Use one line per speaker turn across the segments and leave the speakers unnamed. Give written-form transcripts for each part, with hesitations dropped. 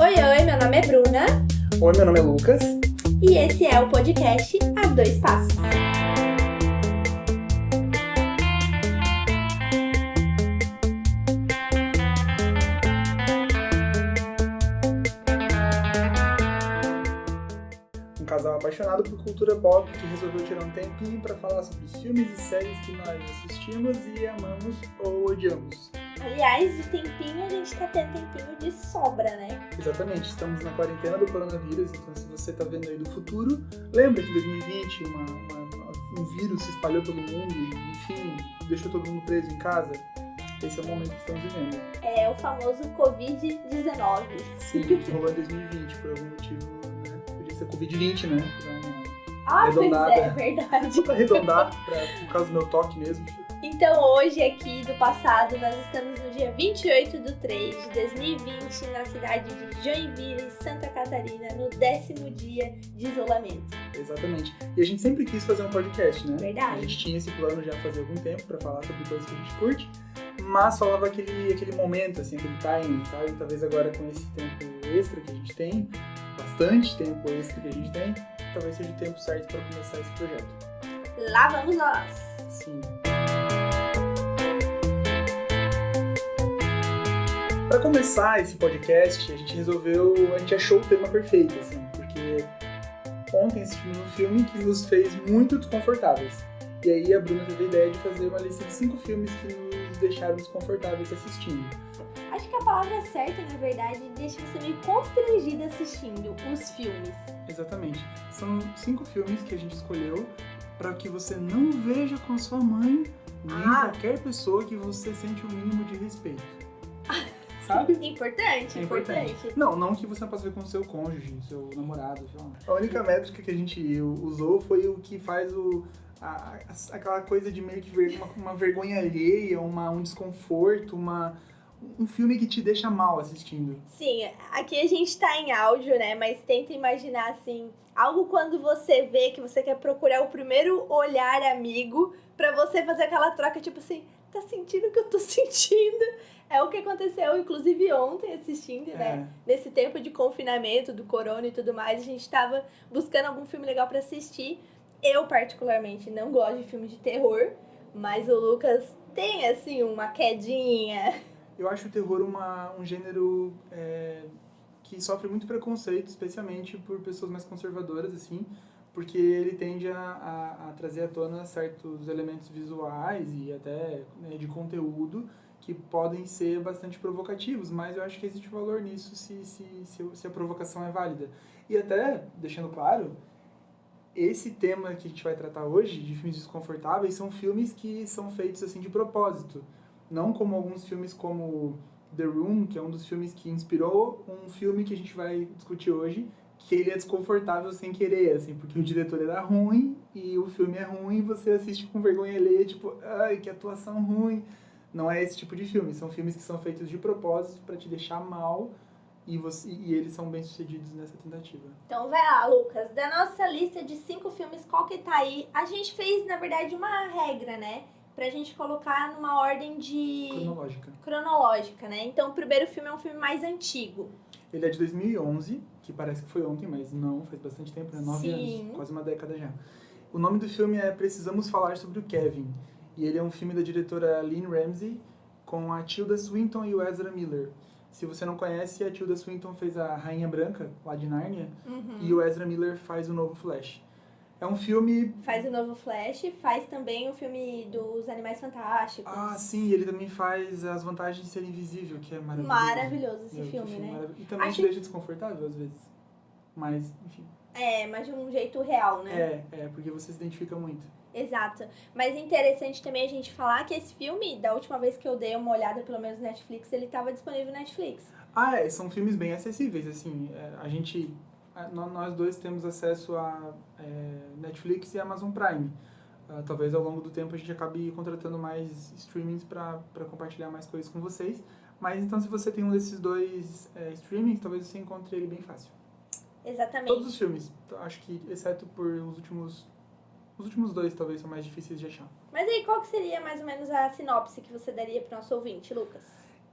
Oi, meu nome é Bruna.
Oi, meu nome é Lucas.
E esse é o podcast A Dois Passos.
Um casal apaixonado por cultura pop que resolveu tirar um tempinho para falar sobre filmes e séries que nós assistimos e amamos ou odiamos.
Aliás, de tempinho a gente tá tendo tempinho de sobra, né?
Exatamente, estamos na quarentena do coronavírus, então se você tá vendo aí do futuro, lembra que em 2020 um vírus se espalhou pelo mundo e, enfim, deixou todo mundo preso em casa? Esse é o momento que estamos vivendo.
É o famoso Covid-19.
Sim, que rolou em 2020 por algum motivo, né? Podia ser Covid-20, né?
Pois é, verdade.
Só pra arredondar, por causa do meu toque mesmo.
Então hoje, aqui do passado, nós estamos no dia 28/3 de 2020, na cidade de Joinville, Santa Catarina, no 10º dia de isolamento.
Exatamente. E a gente sempre quis fazer um podcast, né?
Verdade.
A gente tinha esse plano já fazia algum tempo pra falar sobre coisas que a gente curte, mas falava aquele momento, assim, aquele timing, sabe? Talvez agora com esse tempo extra que a gente tem, bastante tempo extra que a gente tem, talvez seja o tempo certo pra começar esse projeto.
Lá vamos nós!
Sim. Para começar esse podcast, a gente achou o tema perfeito, assim, porque ontem assistimos um filme que nos fez muito desconfortáveis. E aí a Bruna teve a ideia de fazer uma lista de 5 filmes que nos deixaram desconfortáveis assistindo.
Acho que a palavra certa, na verdade, deixa você meio constrangida assistindo os filmes.
Exatamente. São 5 filmes que a gente escolheu para que você não veja com a sua mãe, nem qualquer pessoa que você sente o mínimo de respeito. Sabe?
Importante.
Não que você não possa ver com o seu cônjuge, seu namorado. A única métrica que a gente usou foi o que faz aquela coisa de meio que uma vergonha alheia, um desconforto, um filme que te deixa mal assistindo.
Sim, aqui a gente tá em áudio, né? Mas tenta imaginar, assim, algo quando você vê que você quer procurar o primeiro olhar amigo pra você fazer aquela troca, tipo assim, tá sentindo o que eu tô sentindo? É o que aconteceu, inclusive, ontem assistindo, né? Nesse tempo de confinamento, do corona e tudo mais, a gente tava buscando algum filme legal pra assistir. Eu, particularmente, não gosto de filme de terror, mas o Lucas tem, assim, uma quedinha.
Eu acho o terror um gênero que sofre muito preconceito, especialmente por pessoas mais conservadoras, assim, porque ele tende a trazer à tona certos elementos visuais e até, né, de conteúdo que podem ser bastante provocativos, mas eu acho que existe valor nisso se a provocação é válida. E até, deixando claro, esse tema que a gente vai tratar hoje, de filmes desconfortáveis, são filmes que são feitos assim de propósito. Não como alguns filmes como The Room, que é um dos filmes que inspirou um filme que a gente vai discutir hoje, que ele é desconfortável sem querer, assim, porque o diretor era ruim e o filme é ruim e você assiste com vergonha alheia, tipo, ai, que atuação ruim. Não é esse tipo de filme, são filmes que são feitos de propósito para te deixar mal e eles são bem-sucedidos nessa tentativa.
Então vai lá, Lucas, da nossa lista de 5 filmes, qual que tá aí? A gente fez, na verdade, uma regra, né? Pra gente colocar numa ordem de... Cronológica, né? Então o primeiro filme é um filme mais antigo.
Ele é de 2011, que parece que foi ontem, mas não, faz bastante tempo, né? 9
Sim.
anos, quase uma década já. O nome do filme é Precisamos Falar sobre o Kevin. E ele é um filme da diretora Lynne Ramsay, com a Tilda Swinton e o Ezra Miller. Se você não conhece, a Tilda Swinton fez a Rainha Branca, lá de Nárnia, e o Ezra Miller faz o novo Flash. É um filme...
Faz o novo Flash, faz também o filme dos Animais Fantásticos.
Ah, sim, ele também faz As Vantagens de Ser Invisível, que é maravilhoso.
Maravilhoso esse filme, né?
E também te deixa desconfortável, às vezes. Mas, enfim.
Mas de um jeito real, né?
Porque você se identifica muito.
Exato. Mas é interessante também a gente falar que esse filme, da última vez que eu dei uma olhada, pelo menos no Netflix, ele estava disponível no Netflix.
São filmes bem acessíveis, assim, nós dois temos acesso a Netflix e Amazon Prime. Talvez ao longo do tempo a gente acabe contratando mais streamings para compartilhar mais coisas com vocês, mas então se você tem um desses dois streamings, talvez você encontre ele bem fácil.
Exatamente.
Todos os filmes, acho que exceto por os últimos 2 talvez são mais difíceis de achar.
Mas aí, qual que seria mais ou menos a sinopse que você daria para o nosso ouvinte, Lucas?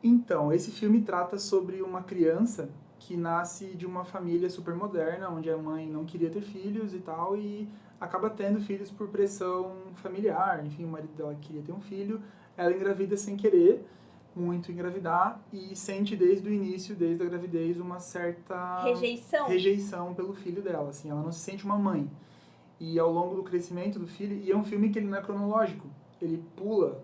Então, esse filme trata sobre uma criança que nasce de uma família super moderna, onde a mãe não queria ter filhos e tal, e acaba tendo filhos por pressão familiar. Enfim, o marido dela queria ter um filho, ela engravida sem querer, muito engravidar, e sente desde o início, desde a gravidez, uma certa rejeição pelo filho dela. Assim, ela não se sente uma mãe. E ao longo do crescimento do filho, e é um filme que ele não é cronológico, ele pula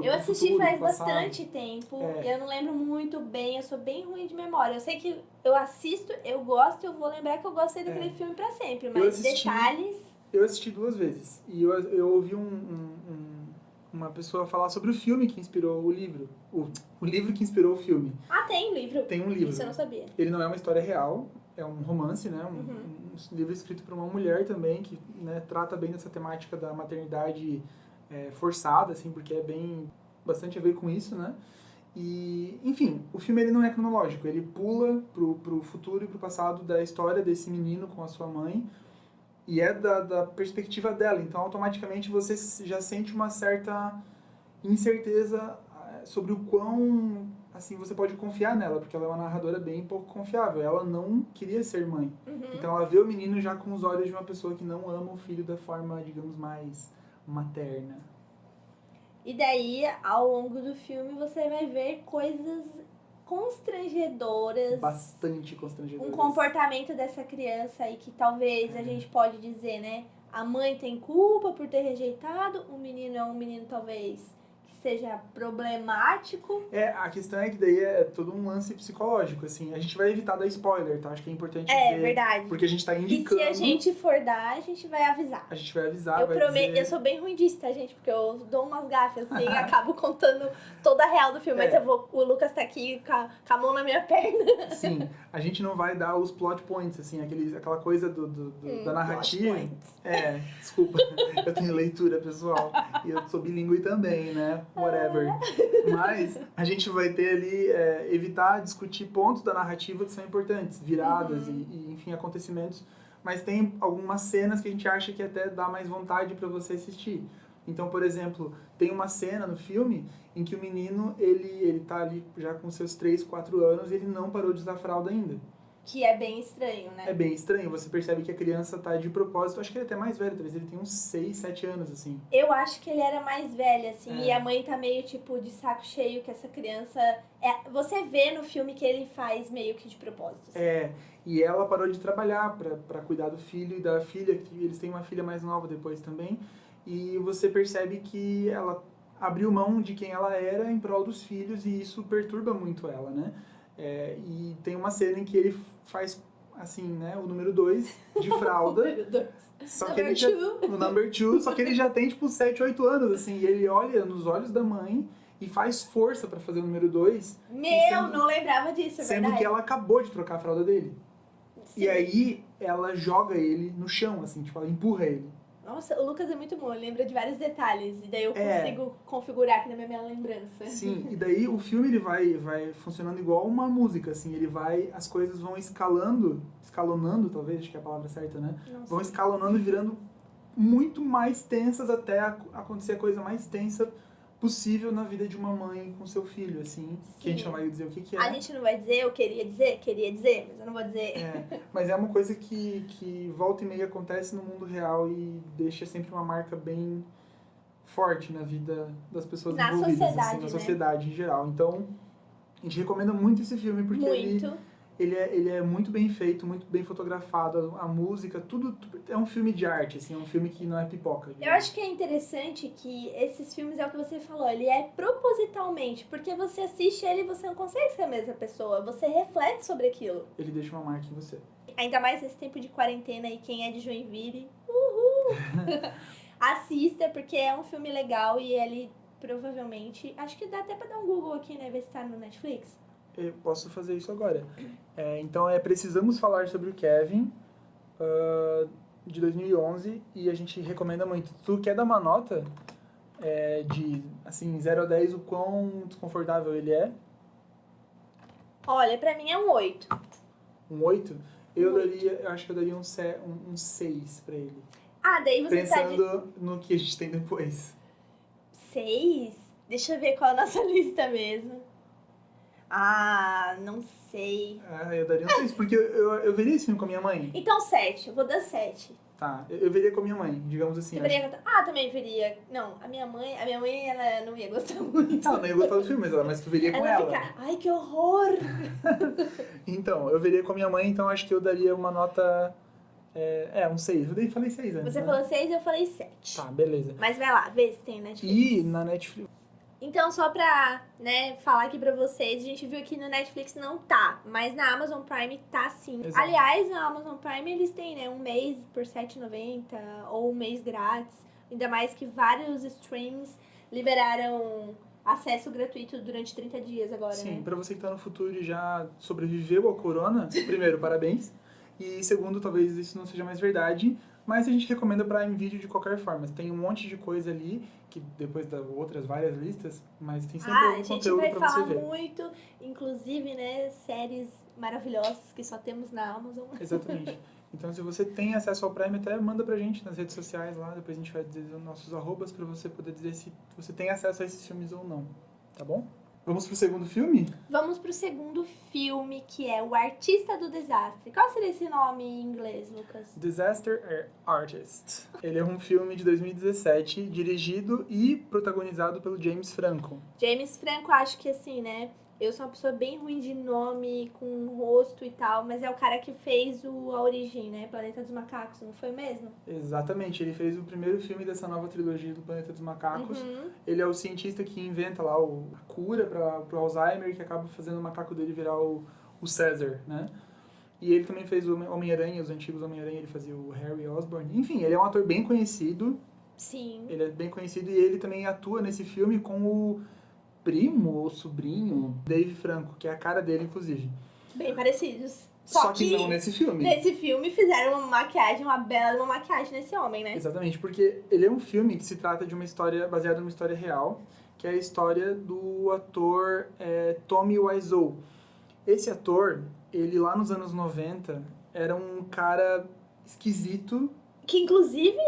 eu assisti
futuro,
faz
passado.
bastante tempo, eu não lembro muito bem, eu sou bem ruim de memória. Eu sei que eu assisto, eu gosto, eu vou lembrar que eu gostei daquele filme pra sempre, mas detalhes...
Eu assisti 2 vezes, e eu ouvi uma pessoa falar sobre o filme que inspirou o livro. O livro que inspirou o filme.
Ah, tem um livro?
Tem um livro.
Isso eu não sabia.
Ele não é uma história real, é um romance, né? Um livro escrito por uma mulher também, que, né, trata bem dessa temática da maternidade forçada, assim, porque bastante a ver com isso, né? E, enfim, o filme ele não é cronológico, ele pula pro futuro e pro passado da história desse menino com a sua mãe, e é da perspectiva dela, então automaticamente você já sente uma certa incerteza sobre o quão, assim, você pode confiar nela, porque ela é uma narradora bem pouco confiável, ela não queria ser mãe. Então ela vê o menino já com os olhos de uma pessoa que não ama o filho da forma, digamos, mais materna.
E daí, ao longo do filme, você vai ver coisas constrangedoras.
Bastante constrangedoras.
Um comportamento dessa criança aí que talvez a gente pode dizer, né? A mãe tem culpa por ter rejeitado, o menino é um menino talvez que seja problemático.
A questão é que daí é todo um lance psicológico, assim. A gente vai evitar dar spoiler, tá? Acho que é importante dizer.
Verdade.
Porque a gente tá indicando...
E se a gente for dar, a gente vai avisar.
A gente vai avisar,
Eu sou bem ruim disso, tá, gente? Porque eu dou umas gafas, assim, e acabo contando toda a real do filme. Mas o Lucas tá aqui com a mão na minha perna.
Sim, a gente não vai dar os plot points, assim, aquela coisa da narrativa.
Plot points.
Desculpa, eu tenho leitura pessoal. E eu sou bilíngue também, né? Whatever. Mas a gente vai ter ali, evitar discutir pontos da narrativa que são importantes, viradas e, enfim, acontecimentos. Mas tem algumas cenas que a gente acha que até dá mais vontade pra você assistir. Então, por exemplo, tem uma cena no filme em que o menino, ele tá ali já com seus 3, 4 anos e ele não parou de usar fralda ainda.
Que é bem estranho, né?
É bem estranho, você percebe que a criança tá de propósito, acho que ele é até mais velho, talvez ele tenha uns 6, 7 anos, assim.
Eu acho que ele era mais velho, assim, e a mãe tá meio, tipo, de saco cheio que essa criança... Você vê no filme que ele faz meio que de propósito. Assim.
E ela parou de trabalhar pra cuidar do filho e da filha, que eles têm uma filha mais nova depois também, e você percebe que ela abriu mão de quem ela era em prol dos filhos, e isso perturba muito ela, né? E tem uma cena em que ele faz, assim, né, o número 2 de fralda. Só que o number 2, só que ele já tem, tipo, 7, 8 anos, assim, e ele olha nos olhos da mãe e faz força pra fazer o número 2.
Não lembrava disso, é
sendo
verdade.
que ela acabou de trocar a fralda dele.
Sim.
E aí, ela joga ele no chão, assim, tipo, ela empurra ele.
Nossa, o Lucas é muito bom, ele lembra de vários detalhes. E daí eu consigo configurar aqui na minha lembrança.
Sim, e daí o filme ele vai funcionando igual uma música, assim, as coisas vão escalonando talvez, acho que é a palavra certa, né? Vão escalonando e virando muito mais tensas até acontecer a coisa mais tensa possível na vida de uma mãe com seu filho, assim. Sim. Que a gente não vai dizer o que é.
A gente não vai dizer, eu queria dizer, mas eu não vou dizer.
Mas é uma coisa que volta e meia acontece no mundo real e deixa sempre uma marca bem forte na vida das pessoas envolvidas, assim, na sociedade em geral. Então, a gente recomenda muito esse filme, porque ele é muito bem feito, muito bem fotografado, a música, tudo é um filme de arte, assim, é um filme que não é pipoca.
Eu acho que é interessante que esses filmes, é o que você falou, ele é propositalmente, porque você assiste ele e você não consegue ser a mesma pessoa, você reflete sobre aquilo.
Ele deixa uma marca em você.
Ainda mais nesse tempo de quarentena e quem é de Joinville, uhul! Assista, porque é um filme legal e ele provavelmente, acho que dá até pra dar um Google aqui, né, ver se tá no Netflix.
Eu posso fazer isso agora. Então, precisamos falar sobre o Kevin, de 2011, e a gente recomenda muito. Tu quer dar uma nota de, assim, 0 a 10, o quão desconfortável ele é?
Olha, pra mim é um 8.
Um 8? Eu acho que eu daria um 6 pra ele.
Daí você
pensando no que a gente tem depois.
6? Deixa eu ver qual é a nossa lista mesmo. Ah, não sei.
Ah, eu daria um 6, porque eu veria esse filme com a minha mãe.
Então 7, eu vou dar 7.
Tá, eu veria com a minha mãe, digamos assim.
Você veria... Ah, também veria. Não, a minha mãe, ela não ia gostar muito.
Ela não ia gostar do filme, mas tu veria com
Ela
ela.
ia ficar, ai, que horror!
Então, eu veria com a minha mãe, então acho que eu daria uma nota... um 6. Eu falei 6 antes,
Você
né?
falou 6, eu falei 7.
Tá, beleza.
Mas vai lá, vê se tem Netflix.
E na Netflix...
Então, só pra, né, falar aqui pra vocês, a gente viu que no Netflix não tá, mas na Amazon Prime tá sim.
Exato.
Aliás, na Amazon Prime eles têm, né, um mês por R$7,90 ou um mês grátis. Ainda mais que vários streams liberaram acesso gratuito durante 30 dias agora,
Sim,
né?
pra você que tá no futuro e já sobreviveu ao corona, primeiro, parabéns. E segundo, talvez isso não seja mais verdade, mas a gente recomenda Prime Video de qualquer forma. Tem um monte de coisa ali, que depois das outras várias listas, mas tem sempre
A
algum
gente
conteúdo
vai
pra você
falar
ver.
muito, inclusive, né, séries maravilhosas que só temos na Amazon.
Exatamente. Então, se você tem acesso ao Prime, até manda pra gente nas redes sociais lá, depois a gente vai dizer os nossos arrobas pra você poder dizer se você tem acesso a esses filmes ou não, tá bom? Vamos pro segundo filme?
Vamos pro segundo filme, que é O Artista do Desastre. Qual seria esse nome em inglês, Lucas?
Disaster Artist. Ele é um filme de 2017, dirigido e protagonizado pelo James Franco.
James Franco, acho que assim, né? Eu sou uma pessoa bem ruim de nome, com rosto e tal, mas é o cara que fez A Origem, né? Planeta dos Macacos, não foi mesmo?
Exatamente, ele fez o primeiro filme dessa nova trilogia do Planeta dos Macacos.
Uhum.
Ele é o cientista que inventa lá a cura para o Alzheimer, que acaba fazendo o macaco dele virar o César, né? E ele também fez o Homem-Aranha, os antigos Homem-Aranha, ele fazia o Harry Osborn. Enfim, ele é um ator bem conhecido.
Sim.
Ele é bem conhecido e ele também atua nesse filme com o primo ou sobrinho Dave Franco, que é a cara dele, inclusive.
Bem parecidos.
Só que não nesse filme.
Nesse filme fizeram uma maquiagem, uma bela maquiagem nesse homem, né?
Exatamente, porque ele é um filme que se trata de uma história baseada numa história real, que é a história do ator Tommy Wiseau. Esse ator, ele lá nos anos 90, era um cara esquisito.
Que inclusive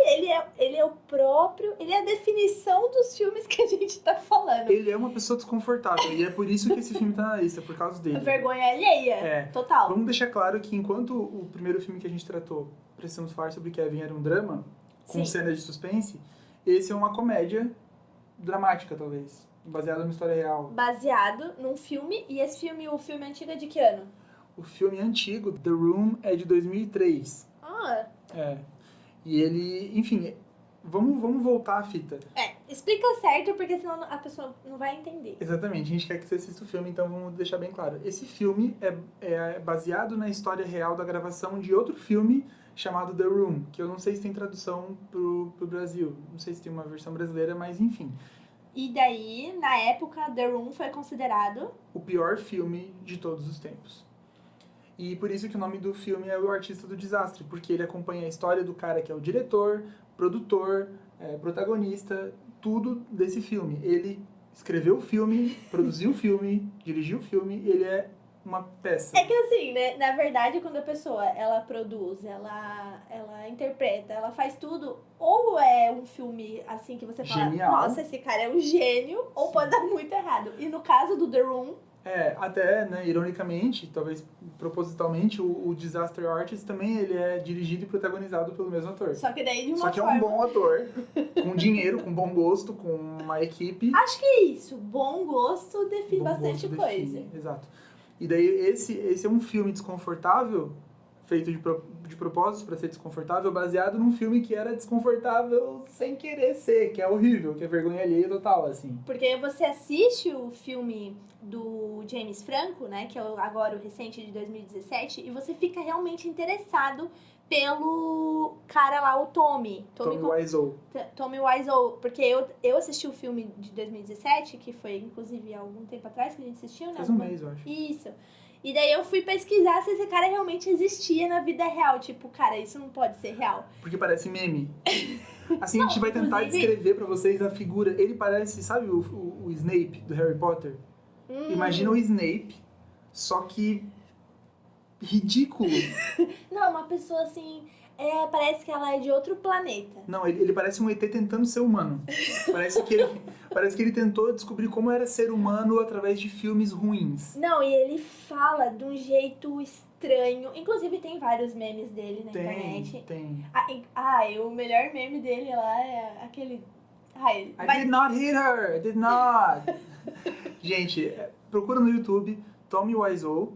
ele é o próprio, ele é a definição dos filmes que a gente tá falando.
Ele é uma pessoa desconfortável e é por isso que esse filme tá na lista, por causa dele.
Vergonha alheia.
É.
Total.
Vamos deixar claro que enquanto o primeiro filme que a gente tratou, Precisamos Falar sobre Kevin, era um drama, com
Sim.
cenas de suspense, esse é uma comédia dramática, talvez, baseada numa história real.
Baseado num filme, e esse filme, o filme antigo é de que ano?
O filme antigo, The Room, é de 2003.
Ah,
E ele, enfim, vamos voltar à fita.
explica certo, porque senão a pessoa não vai entender.
Exatamente, a gente quer que você assista o filme, então vamos deixar bem claro. Esse filme é baseado na história real da gravação de outro filme chamado The Room, que eu não sei se tem tradução pro Brasil, não sei se tem uma versão brasileira, mas enfim.
E daí, na época, The Room foi considerado...
O pior filme de todos os tempos. E por isso que o nome do filme é O Artista do Desastre, porque ele acompanha a história do cara que é o diretor, produtor, protagonista, tudo desse filme. Ele escreveu o filme, produziu o filme, dirigiu o filme, ele é uma peça.
É que assim, né? Na verdade, quando a pessoa, ela produz, ela interpreta, ela faz tudo, ou é um filme, assim, que você fala,
Genial.
nossa, esse cara é um gênio, ou pode dar muito errado. E no caso do The Room...
Até, né, ironicamente, talvez propositalmente, o Disaster Artist também ele é dirigido e protagonizado pelo mesmo ator.
Só que daí de uma
Só que
forma...
é um bom ator, com dinheiro, com bom gosto, com uma equipe.
Acho que é isso. Bom gosto define
Bom
bastante
gosto
coisa.
define, exato. E daí esse é um filme desconfortável, feito de propósito para ser desconfortável, baseado num filme que era desconfortável sem querer ser, que é horrível, que é vergonha alheia total, assim.
Porque você assiste o filme do James Franco, né, que é agora o recente de 2017, e você fica realmente interessado pelo cara lá, o Tommy
Wiseau.
Tommy Wiseau, porque eu assisti o filme de 2017, que foi inclusive há algum tempo atrás que a gente assistiu, né?
Faz um mês, eu acho.
Isso. E daí eu fui pesquisar se esse cara realmente existia na vida real. Tipo, cara, isso não pode ser real.
Porque parece meme. Assim, a gente vai tentar
inclusive-
descrever pra vocês a figura. Ele parece, sabe o Snape do Harry Potter? Imagina o Snape, só que ridículo.
Não, uma pessoa assim, parece que ela é de outro planeta.
Não, ele parece um ET tentando ser humano. Parece que ele tentou descobrir como era ser humano através de filmes ruins.
Não, e ele fala de um jeito estranho. Inclusive, tem vários memes dele na internet.
Tem.
O melhor meme dele lá é aquele...
I did not hit her! I did not! Gente, procura no YouTube Tommy Wiseau.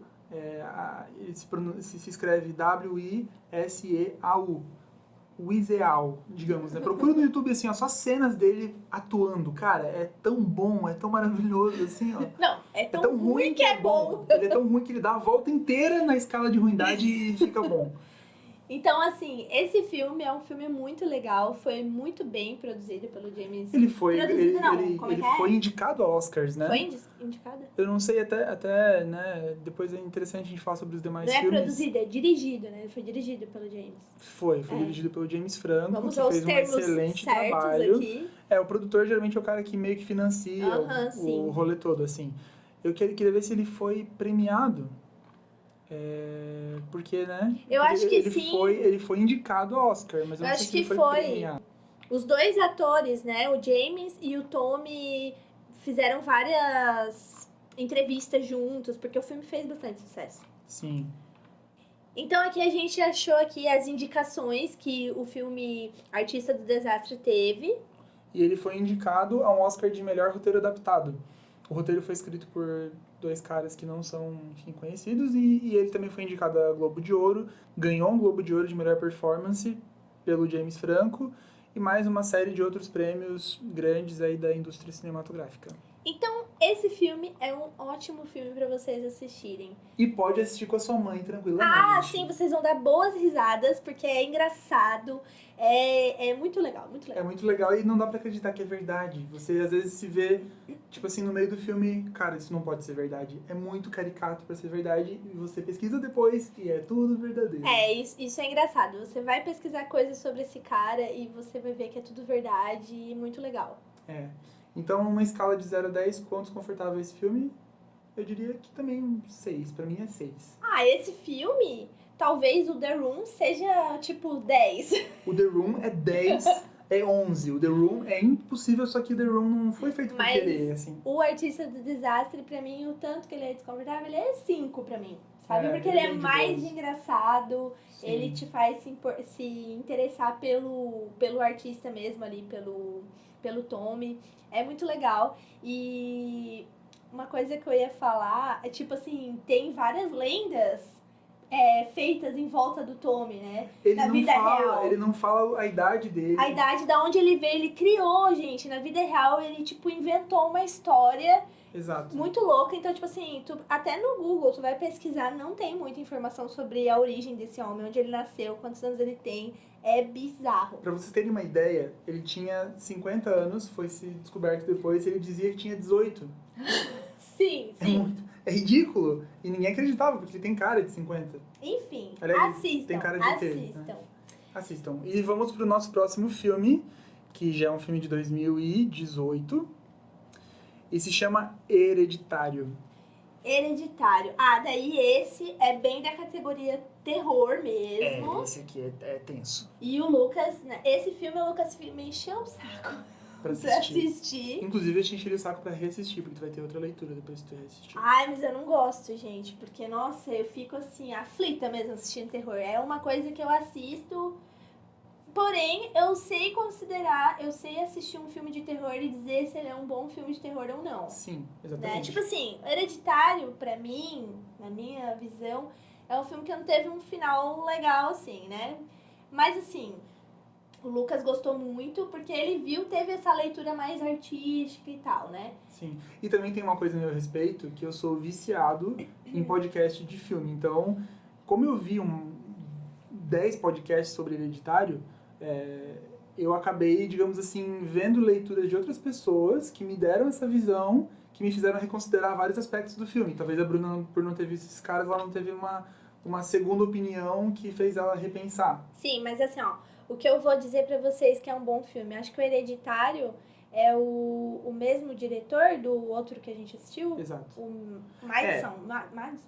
Ele se escreve W-I-S-E-A-U. Wiseau, digamos, né? Procura no YouTube, assim, ó, só cenas dele atuando. Cara, é tão bom, é tão maravilhoso, assim, ó.
Não, é tão ruim que é bom.
Ele é tão ruim que ele dá a volta inteira na escala de ruindade e fica bom.
Então, assim, esse filme é um filme muito legal, foi muito bem produzido pelo James...
Ele foi,
Produzido não,
ele
como é que
foi indicado a Oscars, né?
Foi indicado?
Eu não sei, até, né, depois é interessante a gente falar sobre os demais
Não é
filmes.
produzido, é dirigido, né? Ele foi dirigido pelo James.
Foi dirigido pelo James Franco,
Vamos
que
aos
fez um
termos
excelente
certos
trabalho.
aqui.
O produtor geralmente é o cara que meio que financia o rolê todo, assim. Eu queria ver se ele foi premiado. Porque, né?
Eu acho que sim.
Ele foi indicado ao Oscar, mas eu não sei se ele foi premiado.
Os dois atores, né? O James e o Tommy fizeram várias entrevistas juntos, porque o filme fez bastante sucesso.
Sim.
Então aqui a gente achou aqui as indicações que o filme Artista do Desastre teve.
E ele foi indicado a um Oscar de melhor roteiro adaptado. O roteiro foi escrito por 2 caras que não são, enfim, conhecidos, e ele também foi indicado a Globo de Ouro, ganhou um Globo de Ouro de melhor performance pelo James Franco, e mais uma série de outros prêmios grandes aí da indústria cinematográfica.
Então, esse filme é um ótimo filme pra vocês assistirem.
E pode assistir com a sua mãe tranquilamente.
Sim, vocês vão dar boas risadas, porque é engraçado, é muito legal, muito legal.
É muito legal e não dá pra acreditar que é verdade. Você às vezes se vê, tipo assim, no meio do filme, cara, isso não pode ser verdade. É muito caricato pra ser verdade, e você pesquisa depois e é tudo verdadeiro.
Isso é engraçado. Você vai pesquisar coisas sobre esse cara e você vai ver que é tudo verdade e muito legal.
Então, uma escala de 0 a 10, quão desconfortável é esse filme? Eu diria que também um 6. Pra mim é 6.
Esse filme, talvez o The Room seja tipo 10.
O The Room é 10, é 11. O The Room é impossível, só que o The Room não foi feito por querer, assim.
O Artista do Desastre, pra mim, o tanto que ele é desconfortável, ele é 5 pra mim. Sabe? Porque ele é mais engraçado, sim. Ele te faz se interessar pelo artista mesmo ali, pelo Tommy. É muito legal. E uma coisa que eu ia falar é, tipo assim, tem várias lendas feitas em volta do Tommy, né? Na vida real.
Ele não fala a idade dele.
A idade da onde ele veio, ele criou, gente. Na vida real, ele, tipo, inventou uma história...
Exato.
Muito louca. Então, tipo assim, até no Google, tu vai pesquisar, não tem muita informação sobre a origem desse homem, onde ele nasceu, quantos anos ele tem. É bizarro.
Pra vocês terem uma ideia, ele tinha 50 anos, foi se descoberto depois, e ele dizia que tinha 18.
Sim.
É ridículo. E ninguém acreditava, porque ele tem cara de 50.
Enfim,
Aliás,
assistam.
Tem cara de ter, né? Assistam. E vamos pro nosso próximo filme, que já é um filme de 2018. E se chama Hereditário.
Hereditário. Daí esse é bem da categoria terror mesmo.
Esse aqui é tenso.
E o Lucas, né? Esse filme, o Lucas me encheu o saco pra assistir.
Inclusive, eu te enchi o saco pra reassistir, porque tu vai ter outra leitura depois que tu reassistir.
Mas eu não gosto, gente, porque, nossa, eu fico assim, aflita mesmo assistindo terror. É uma coisa que eu assisto... Porém, eu sei assistir um filme de terror e dizer se ele é um bom filme de terror ou não.
Sim, exatamente.
Né? Tipo assim, Hereditário, pra mim, na minha visão, é um filme que não teve um final legal, assim, né? Mas, assim, o Lucas gostou muito porque ele teve essa leitura mais artística e tal, né?
Sim. E também tem uma coisa a meu respeito, que eu sou viciado em podcast de filme. Então, como eu vi 10 podcasts sobre Hereditário... eu acabei, digamos assim, vendo leituras de outras pessoas que me deram essa visão, que me fizeram reconsiderar vários aspectos do filme. Talvez a Bruna, por não ter visto esses caras, ela não teve uma segunda opinião que fez ela repensar.
Sim, mas assim, o que eu vou dizer pra vocês que é um bom filme, acho que o Hereditário é o mesmo diretor do outro que a gente assistiu?
Exato.
O Madison,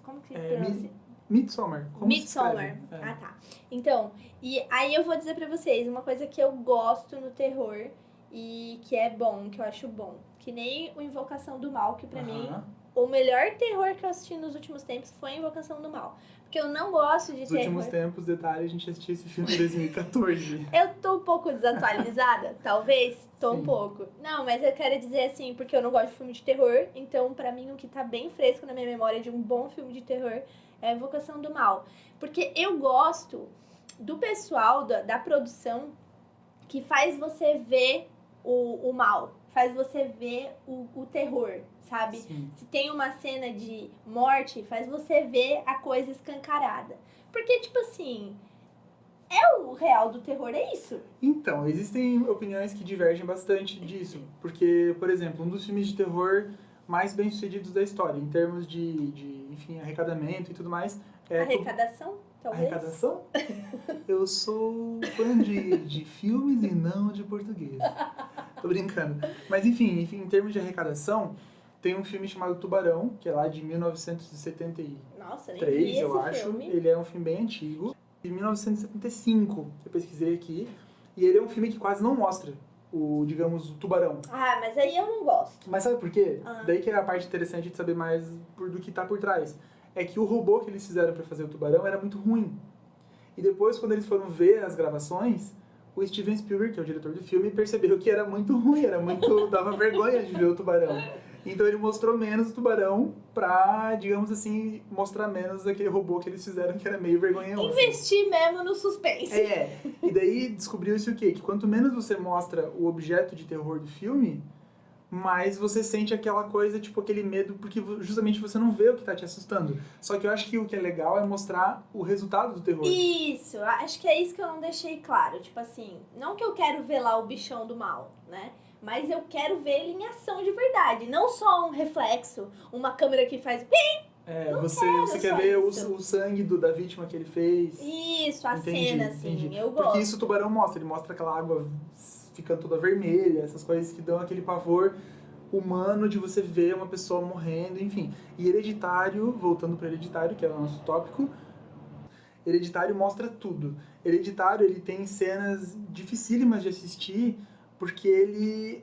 como que se pronuncia?
Midsommar. Como se
Midsommar.
escreve? É.
Ah, tá. Então, e aí eu vou dizer pra vocês uma coisa que eu gosto no terror e que é bom, que eu acho bom. Que nem o Invocação do Mal, que pra mim,
Aham.
o melhor terror que eu assisti nos últimos tempos foi Invocação do Mal. Porque eu não gosto de
Nos
terror.
últimos tempos, detalhe, a gente assistiu esse filme em 2014.
Eu tô um pouco desatualizada, talvez. Tô um
Sim.
pouco. Não, mas eu quero dizer assim, porque eu não gosto de filme de terror. Então, pra mim, o que tá bem fresco na minha memória de um bom filme de terror é Invocação do Mal. Porque eu gosto do pessoal da produção que faz você ver o mal. Faz você ver o terror, sabe?
Sim.
Se tem uma cena de morte, faz você ver a coisa escancarada. Porque, tipo assim, o real do terror é isso.
Então, existem opiniões que divergem bastante disso. Porque, por exemplo, um dos filmes de terror mais bem-sucedidos da história, em termos de enfim, arrecadamento e tudo mais, é...
Arrecadação, talvez?
Arrecadação? Eu sou fã de filmes e não de português. Tô brincando. Mas enfim, em termos de arrecadação, tem um filme chamado Tubarão, que é lá de 1973,
Nossa, nem vi esse
eu acho.
filme.
Ele é um filme bem antigo. De 1975, eu pesquisei aqui. E ele é um filme que quase não mostra digamos, o tubarão.
Ah, mas aí eu não gosto.
Mas sabe por quê?
Ah.
Daí que é a parte interessante de saber mais do que tá por trás. É que o robô que eles fizeram pra fazer o tubarão era muito ruim. E depois, quando eles foram ver as gravações, o Steven Spielberg, que é o diretor do filme, percebeu que era muito ruim, dava vergonha de ver o tubarão. Então ele mostrou menos o tubarão pra, digamos assim, mostrar menos aquele robô que eles fizeram que era meio vergonhoso.
Investir mesmo no suspense.
É, e daí descobriu-se o quê? Que quanto menos você mostra o objeto de terror do filme, mais você sente aquela coisa, tipo, aquele medo, porque justamente você não vê o que tá te assustando. Só que eu acho que o que é legal é mostrar o resultado do terror.
Isso, acho que é isso que eu não deixei claro. Tipo assim, não que eu quero ver lá o bichão do mal, né? Mas eu quero ver ele em ação de verdade. Não só um reflexo, uma câmera que faz...
É,
Não
você quer
só
ver
isso.
o sangue da vítima que ele fez.
Isso, a
Entendi,
cena, assim,
entendi.
eu gosto.
Porque isso o tubarão mostra, ele mostra aquela água ficando toda vermelha, essas coisas que dão aquele pavor humano de você ver uma pessoa morrendo, enfim. E Hereditário, voltando para Hereditário, que é o nosso tópico, Hereditário mostra tudo. Hereditário, ele tem cenas dificílimas de assistir, porque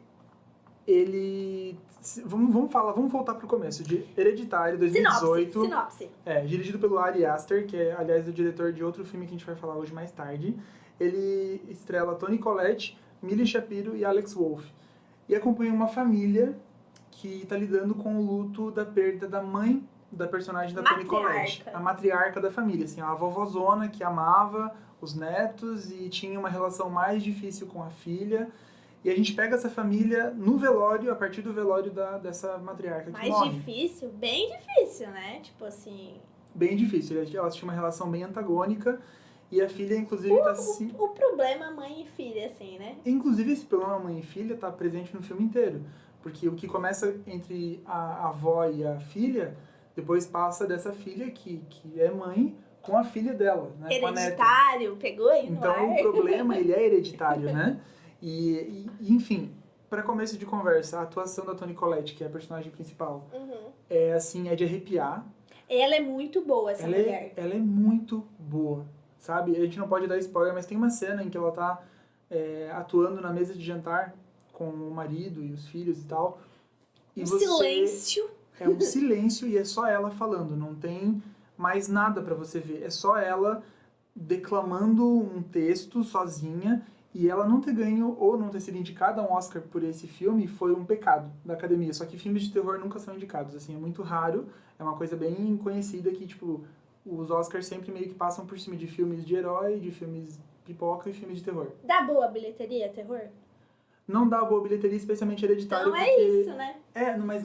vamos voltar pro começo, de Hereditário, 2018.
Sinopse.
Dirigido pelo Ari Aster, que é, aliás, o diretor de outro filme que a gente vai falar hoje mais tarde. Ele estrela Toni Collette, Millie Shapiro e Alex Wolff. E acompanha uma família que está lidando com o luto da perda da mãe da personagem da Toni Collette. A matriarca da família, assim, a vovózona que amava os netos e tinha uma relação mais difícil com a filha. E a gente pega essa família no velório, a partir do velório dessa matriarca que morre.
Mais difícil? Bem difícil, né? Tipo assim...
Bem difícil. Elas tinham uma relação bem antagônica. E a filha, inclusive, tá assim...
O problema mãe e filha, assim, né?
Inclusive, esse problema mãe e filha tá presente no filme inteiro. Porque o que começa entre a avó e a filha, depois passa dessa filha, que é mãe, com a filha dela, né? Com a neta.
Hereditário, pegou aí no ar.
Então, o problema, ele é hereditário, né? E enfim, para começo de conversa, a atuação da Toni Collette, que é a personagem principal, é de arrepiar.
Ela é muito boa, essa mulher.
Ela é muito boa, sabe? A gente não pode dar spoiler, mas tem uma cena em que ela tá atuando na mesa de jantar com o marido e os filhos e tal. E
Silêncio.
É um silêncio e é só ela falando, não tem mais nada para você ver. É só ela declamando um texto sozinha. E ela não ter ganho ou não ter sido indicada a um Oscar por esse filme foi um pecado da academia. Só que filmes de terror nunca são indicados, assim, é muito raro. É uma coisa bem conhecida que, tipo, os Oscars sempre meio que passam por cima de filmes de herói, de filmes pipoca e filmes de terror.
Dá boa bilheteria, terror?
Não dá boa bilheteria, especialmente Hereditário,
então
porque...
é isso, né?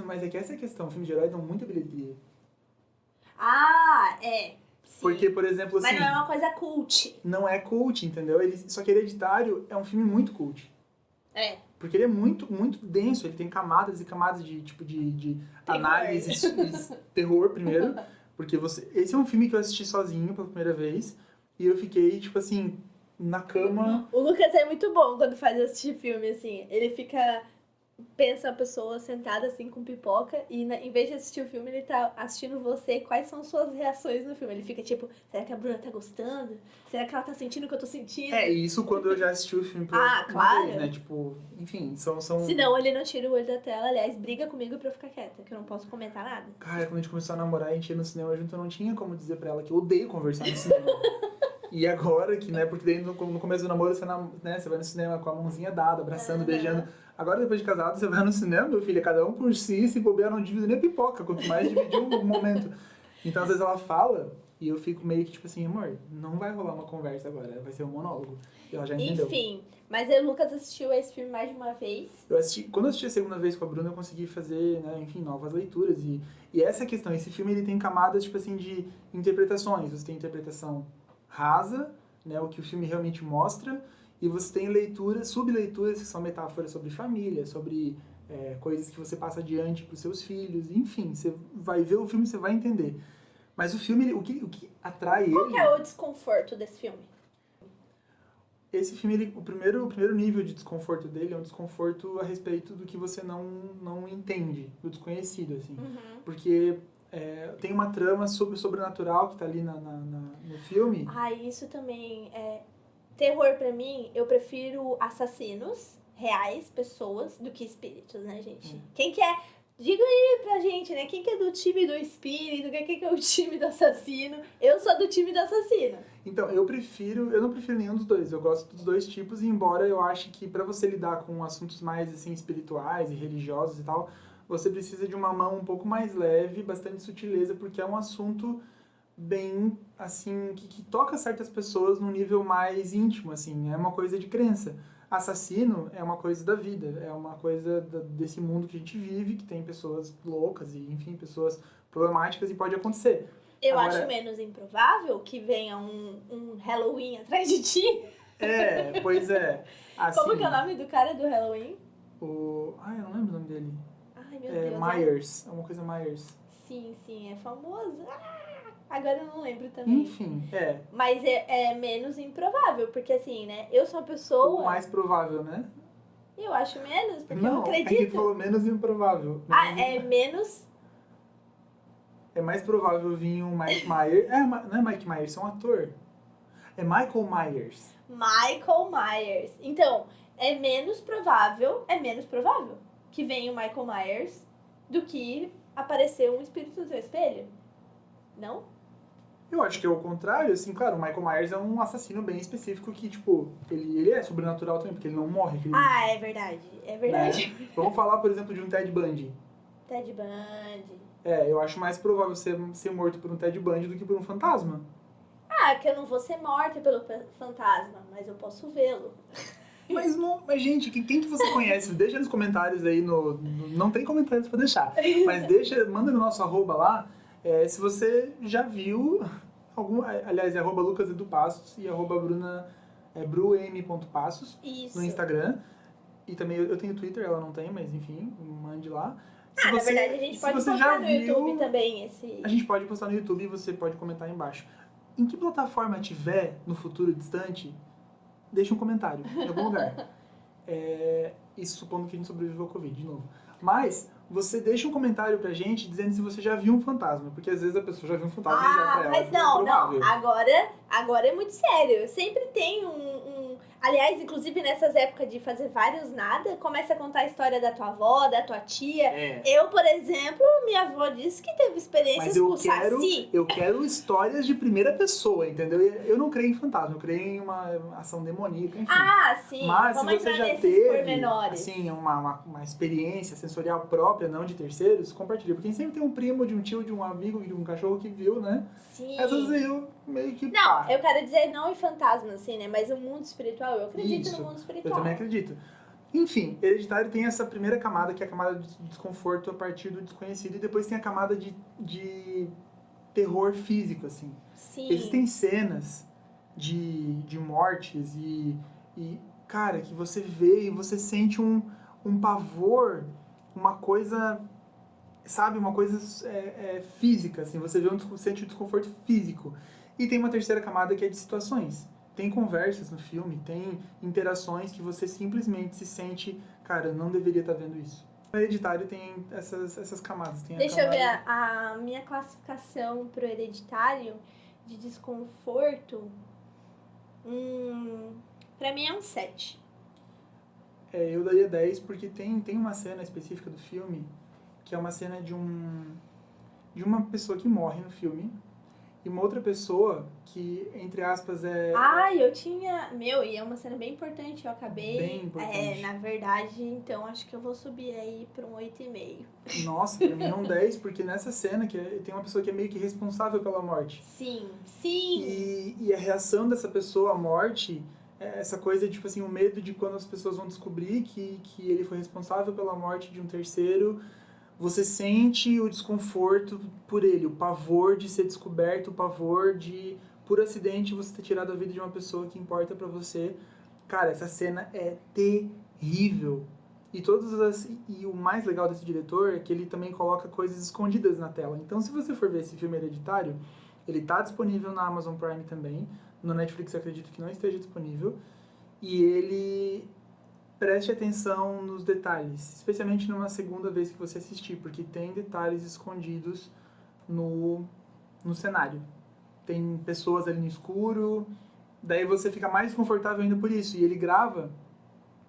Mas é que essa é a questão. Filmes de herói dão muita bilheteria.
Ah, Sim.
Porque, por exemplo, assim...
Mas não é uma coisa cult.
Não é cult, entendeu? Só que Hereditário é um filme muito cult. Porque ele é muito, muito denso. Ele tem camadas e camadas de análise, terror primeiro. Porque esse é um filme que eu assisti sozinho pela primeira vez. E eu fiquei, tipo assim, na cama...
O Lucas é muito bom quando faz assistir filme, assim. Ele fica pensa a pessoa sentada assim com pipoca e em vez de assistir o filme, ele tá assistindo você, quais são suas reações no filme. Ele fica tipo, será que a Bruna tá gostando? Será que ela tá sentindo o que eu tô sentindo?
Isso quando eu já assisti o filme pela
claro.
vez, né? Tipo, enfim, são...
Senão ele não tira o olho da tela, aliás, briga comigo pra eu ficar quieta, que eu não posso comentar nada.
Cara, quando a gente começou a namorar, a gente ia no cinema junto, eu não tinha como dizer pra ela que eu odeio conversar no cinema. E agora que, né, porque daí no começo do namoro você vai no cinema com a mãozinha dada, abraçando, beijando. Agora, depois de casado, você vai no cinema, meu filho, cada um por si, se bobear, não divide nem pipoca, quanto mais dividir um momento. Então, às vezes ela fala, e eu fico meio que tipo assim, amor, não vai rolar uma conversa agora, vai ser um monólogo. E ela já entendeu.
Enfim, mas o Lucas assistiu esse filme mais de uma vez.
Quando eu assisti a segunda vez com a Bruna, eu consegui fazer, né, enfim, novas leituras. E essa é a questão, esse filme ele tem camadas, tipo assim, de interpretações. Você tem interpretação rasa, né, o que o filme realmente mostra, e você tem leituras, subleituras, que são metáforas sobre família, sobre coisas que você passa adiante para os seus filhos, enfim, você vai ver o filme, você vai entender. Mas o filme, o que atrai ele...
Qual que é o desconforto desse filme?
Esse filme, o primeiro nível de desconforto dele é um desconforto a respeito do que você não entende, do desconhecido, assim.
Uhum.
Porque tem uma trama sobre o sobrenatural que tá ali no filme.
Isso também é... Terror pra mim, eu prefiro assassinos reais, pessoas, do que espíritos, né, gente? Quem que é... Diga aí pra gente, né? Quem que é do time do espírito? Quem que é o time do assassino? Eu sou do time do assassino.
Então, eu não prefiro nenhum dos dois. Eu gosto dos dois tipos, e embora eu ache que pra você lidar com assuntos mais, assim, espirituais e religiosos e tal, você precisa de uma mão um pouco mais leve, bastante sutileza, porque é um assunto bem, assim, que toca certas pessoas num nível mais íntimo, assim, é uma coisa de crença. Assassino é uma coisa da vida, é uma coisa desse mundo que a gente vive, que tem pessoas loucas e, enfim, pessoas problemáticas, e pode acontecer.
Eu acho menos improvável que venha um Halloween atrás de ti.
Pois é. Assim,
como que é o nome do cara do Halloween?
eu não lembro o nome dele.
Ai, meu Deus.
Myers, é uma coisa Myers.
Sim, é famoso. Agora eu não lembro também.
Enfim,
Mas é menos improvável, porque assim, né? Eu sou uma pessoa...
O mais provável, né?
Eu acho menos, porque eu
Não,
acredito.
é que falou menos improvável.
É menos...
É mais provável vir um Mike Myers... não é Mike Myers, é um ator. É Michael Myers.
Michael Myers. Então, é menos provável que venha o Michael Myers do que aparecer um espírito no seu espelho. Não?
Eu acho que é o contrário, assim, claro, o Michael Myers é um assassino bem específico que, tipo, ele é sobrenatural também, porque ele não morre.
É verdade,
Né? Vamos falar, por exemplo, de um Ted Bundy.
Ted Bundy.
Eu acho mais provável ser morto por um Ted Bundy do que por um fantasma.
Que eu não vou ser morta pelo fantasma, mas eu posso vê-lo.
Mas, gente, quem que você conhece? Deixa nos comentários aí, não tem comentários pra deixar, mas manda no nosso @ lá, se você já viu aliás, é @lucasedupassos e @bruna, brum.passos no Instagram. E também eu tenho Twitter, ela não tem, mas enfim, mande lá.
Na verdade a gente pode postar no YouTube também.
A gente pode postar no YouTube e você pode comentar aí embaixo. Em que plataforma tiver no futuro distante, deixa um comentário em algum lugar. Isso supondo que a gente sobreviveu ao Covid, de novo. Mas você deixa um comentário pra gente dizendo se você já viu um fantasma. Porque às vezes a pessoa já viu um fantasma e já pra ela.
Mas não. Agora é muito sério. Sempre tem Aliás, inclusive nessas épocas de fazer vários nada, começa a contar a história da tua avó, da tua tia. Eu, por exemplo, minha avó disse que teve experiências com Saci.
Eu quero histórias de primeira pessoa, entendeu? Eu não creio em fantasma, eu creio em uma ação demoníaca, enfim.
Sim.
Mas
vamos
se você já teve, assim, uma experiência sensorial própria, não de terceiros, compartilha. Porque sempre tem um primo, de um tio, de um amigo, de um cachorro que viu, né?
Sim.
Às vezes eu meio que...
eu quero dizer não em fantasmas, assim, né? Mas o mundo espiritual. Eu acredito no mundo espiritual.
Eu também acredito. Enfim, Hereditário tem essa primeira camada, que é a camada de desconforto a partir do desconhecido, e depois tem a camada de terror físico, assim.
Sim.
Existem cenas de mortes e, cara, que você vê e você sente um pavor, uma coisa, sabe, uma coisa física, assim, você sente um desconforto físico. E tem uma terceira camada que é de situações. tem conversas no filme, tem interações que você simplesmente se sente, cara, eu não deveria estar vendo isso. O Hereditário tem essas camadas. Tem
Deixa eu ver a minha classificação pro Hereditário de desconforto. Pra mim é um 7.
Eu daria 10 porque tem uma cena específica do filme que é uma cena de uma pessoa que morre no filme e uma outra pessoa que, entre aspas,
eu tinha... e é uma cena bem importante, eu acabei...
Bem importante.
Na verdade, então acho que eu vou subir aí pra um 8,5.
Nossa, pra mim é um 10, porque nessa cena tem uma pessoa que é meio que responsável pela morte.
Sim.
E a reação dessa pessoa à morte, essa coisa, tipo assim, o medo de quando as pessoas vão descobrir que ele foi responsável pela morte de um terceiro, você sente o desconforto por ele, o pavor de ser descoberto, o pavor de, por acidente, você ter tirado a vida de uma pessoa que importa pra você. Cara, essa cena é terrível. E o mais legal desse diretor é que ele também coloca coisas escondidas na tela. Então, se você for ver esse filme Hereditário, ele tá disponível na Amazon Prime também. No Netflix eu acredito que não esteja disponível. E ele... Preste atenção nos detalhes, especialmente numa segunda vez que você assistir, porque tem detalhes escondidos no cenário. Tem pessoas ali no escuro, daí você fica mais confortável ainda por isso. E ele grava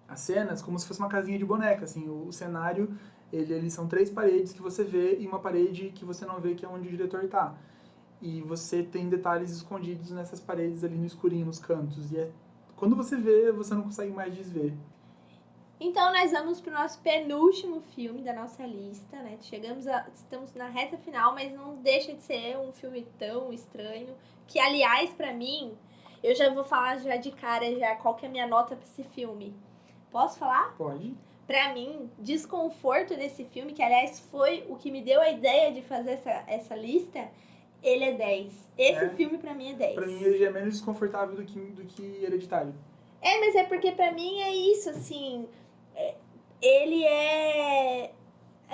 as cenas como se fosse uma casinha de boneca, assim. O cenário, eles são 3 paredes que você vê e uma parede que você não vê, que é onde o diretor tá. E você tem detalhes escondidos nessas paredes ali no escurinho, nos cantos. E quando você vê, você não consegue mais desver.
Então, nós vamos pro nosso penúltimo filme da nossa lista, né? Estamos na reta final, mas não deixa de ser um filme tão estranho. Que, aliás, pra mim, eu já vou falar já de cara qual que é a minha nota pra esse filme. Posso falar?
Pode.
Pra mim, desconforto desse filme, que, aliás, foi o que me deu a ideia de fazer essa lista, ele é 10. Esse filme, pra mim, é 10.
Pra mim, ele já é menos desconfortável do que Hereditário.
Mas é porque pra mim é isso, assim... Ele é...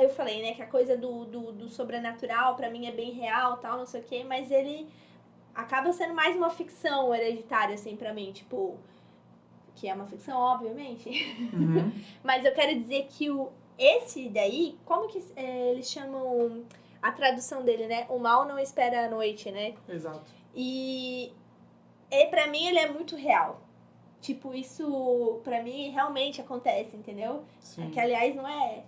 Eu falei, né, que a coisa do sobrenatural pra mim é bem real, tal, não sei o quê, mas ele acaba sendo mais uma ficção Hereditária, assim, pra mim, tipo... Que é uma ficção, obviamente.
Uhum.
Mas eu quero dizer que esse daí, como que eles chamam a tradução dele, né? O mal não espera a noite, né?
Exato.
E pra mim ele é muito real. Tipo, isso pra mim realmente acontece, entendeu?
Sim.
Que, aliás, não é...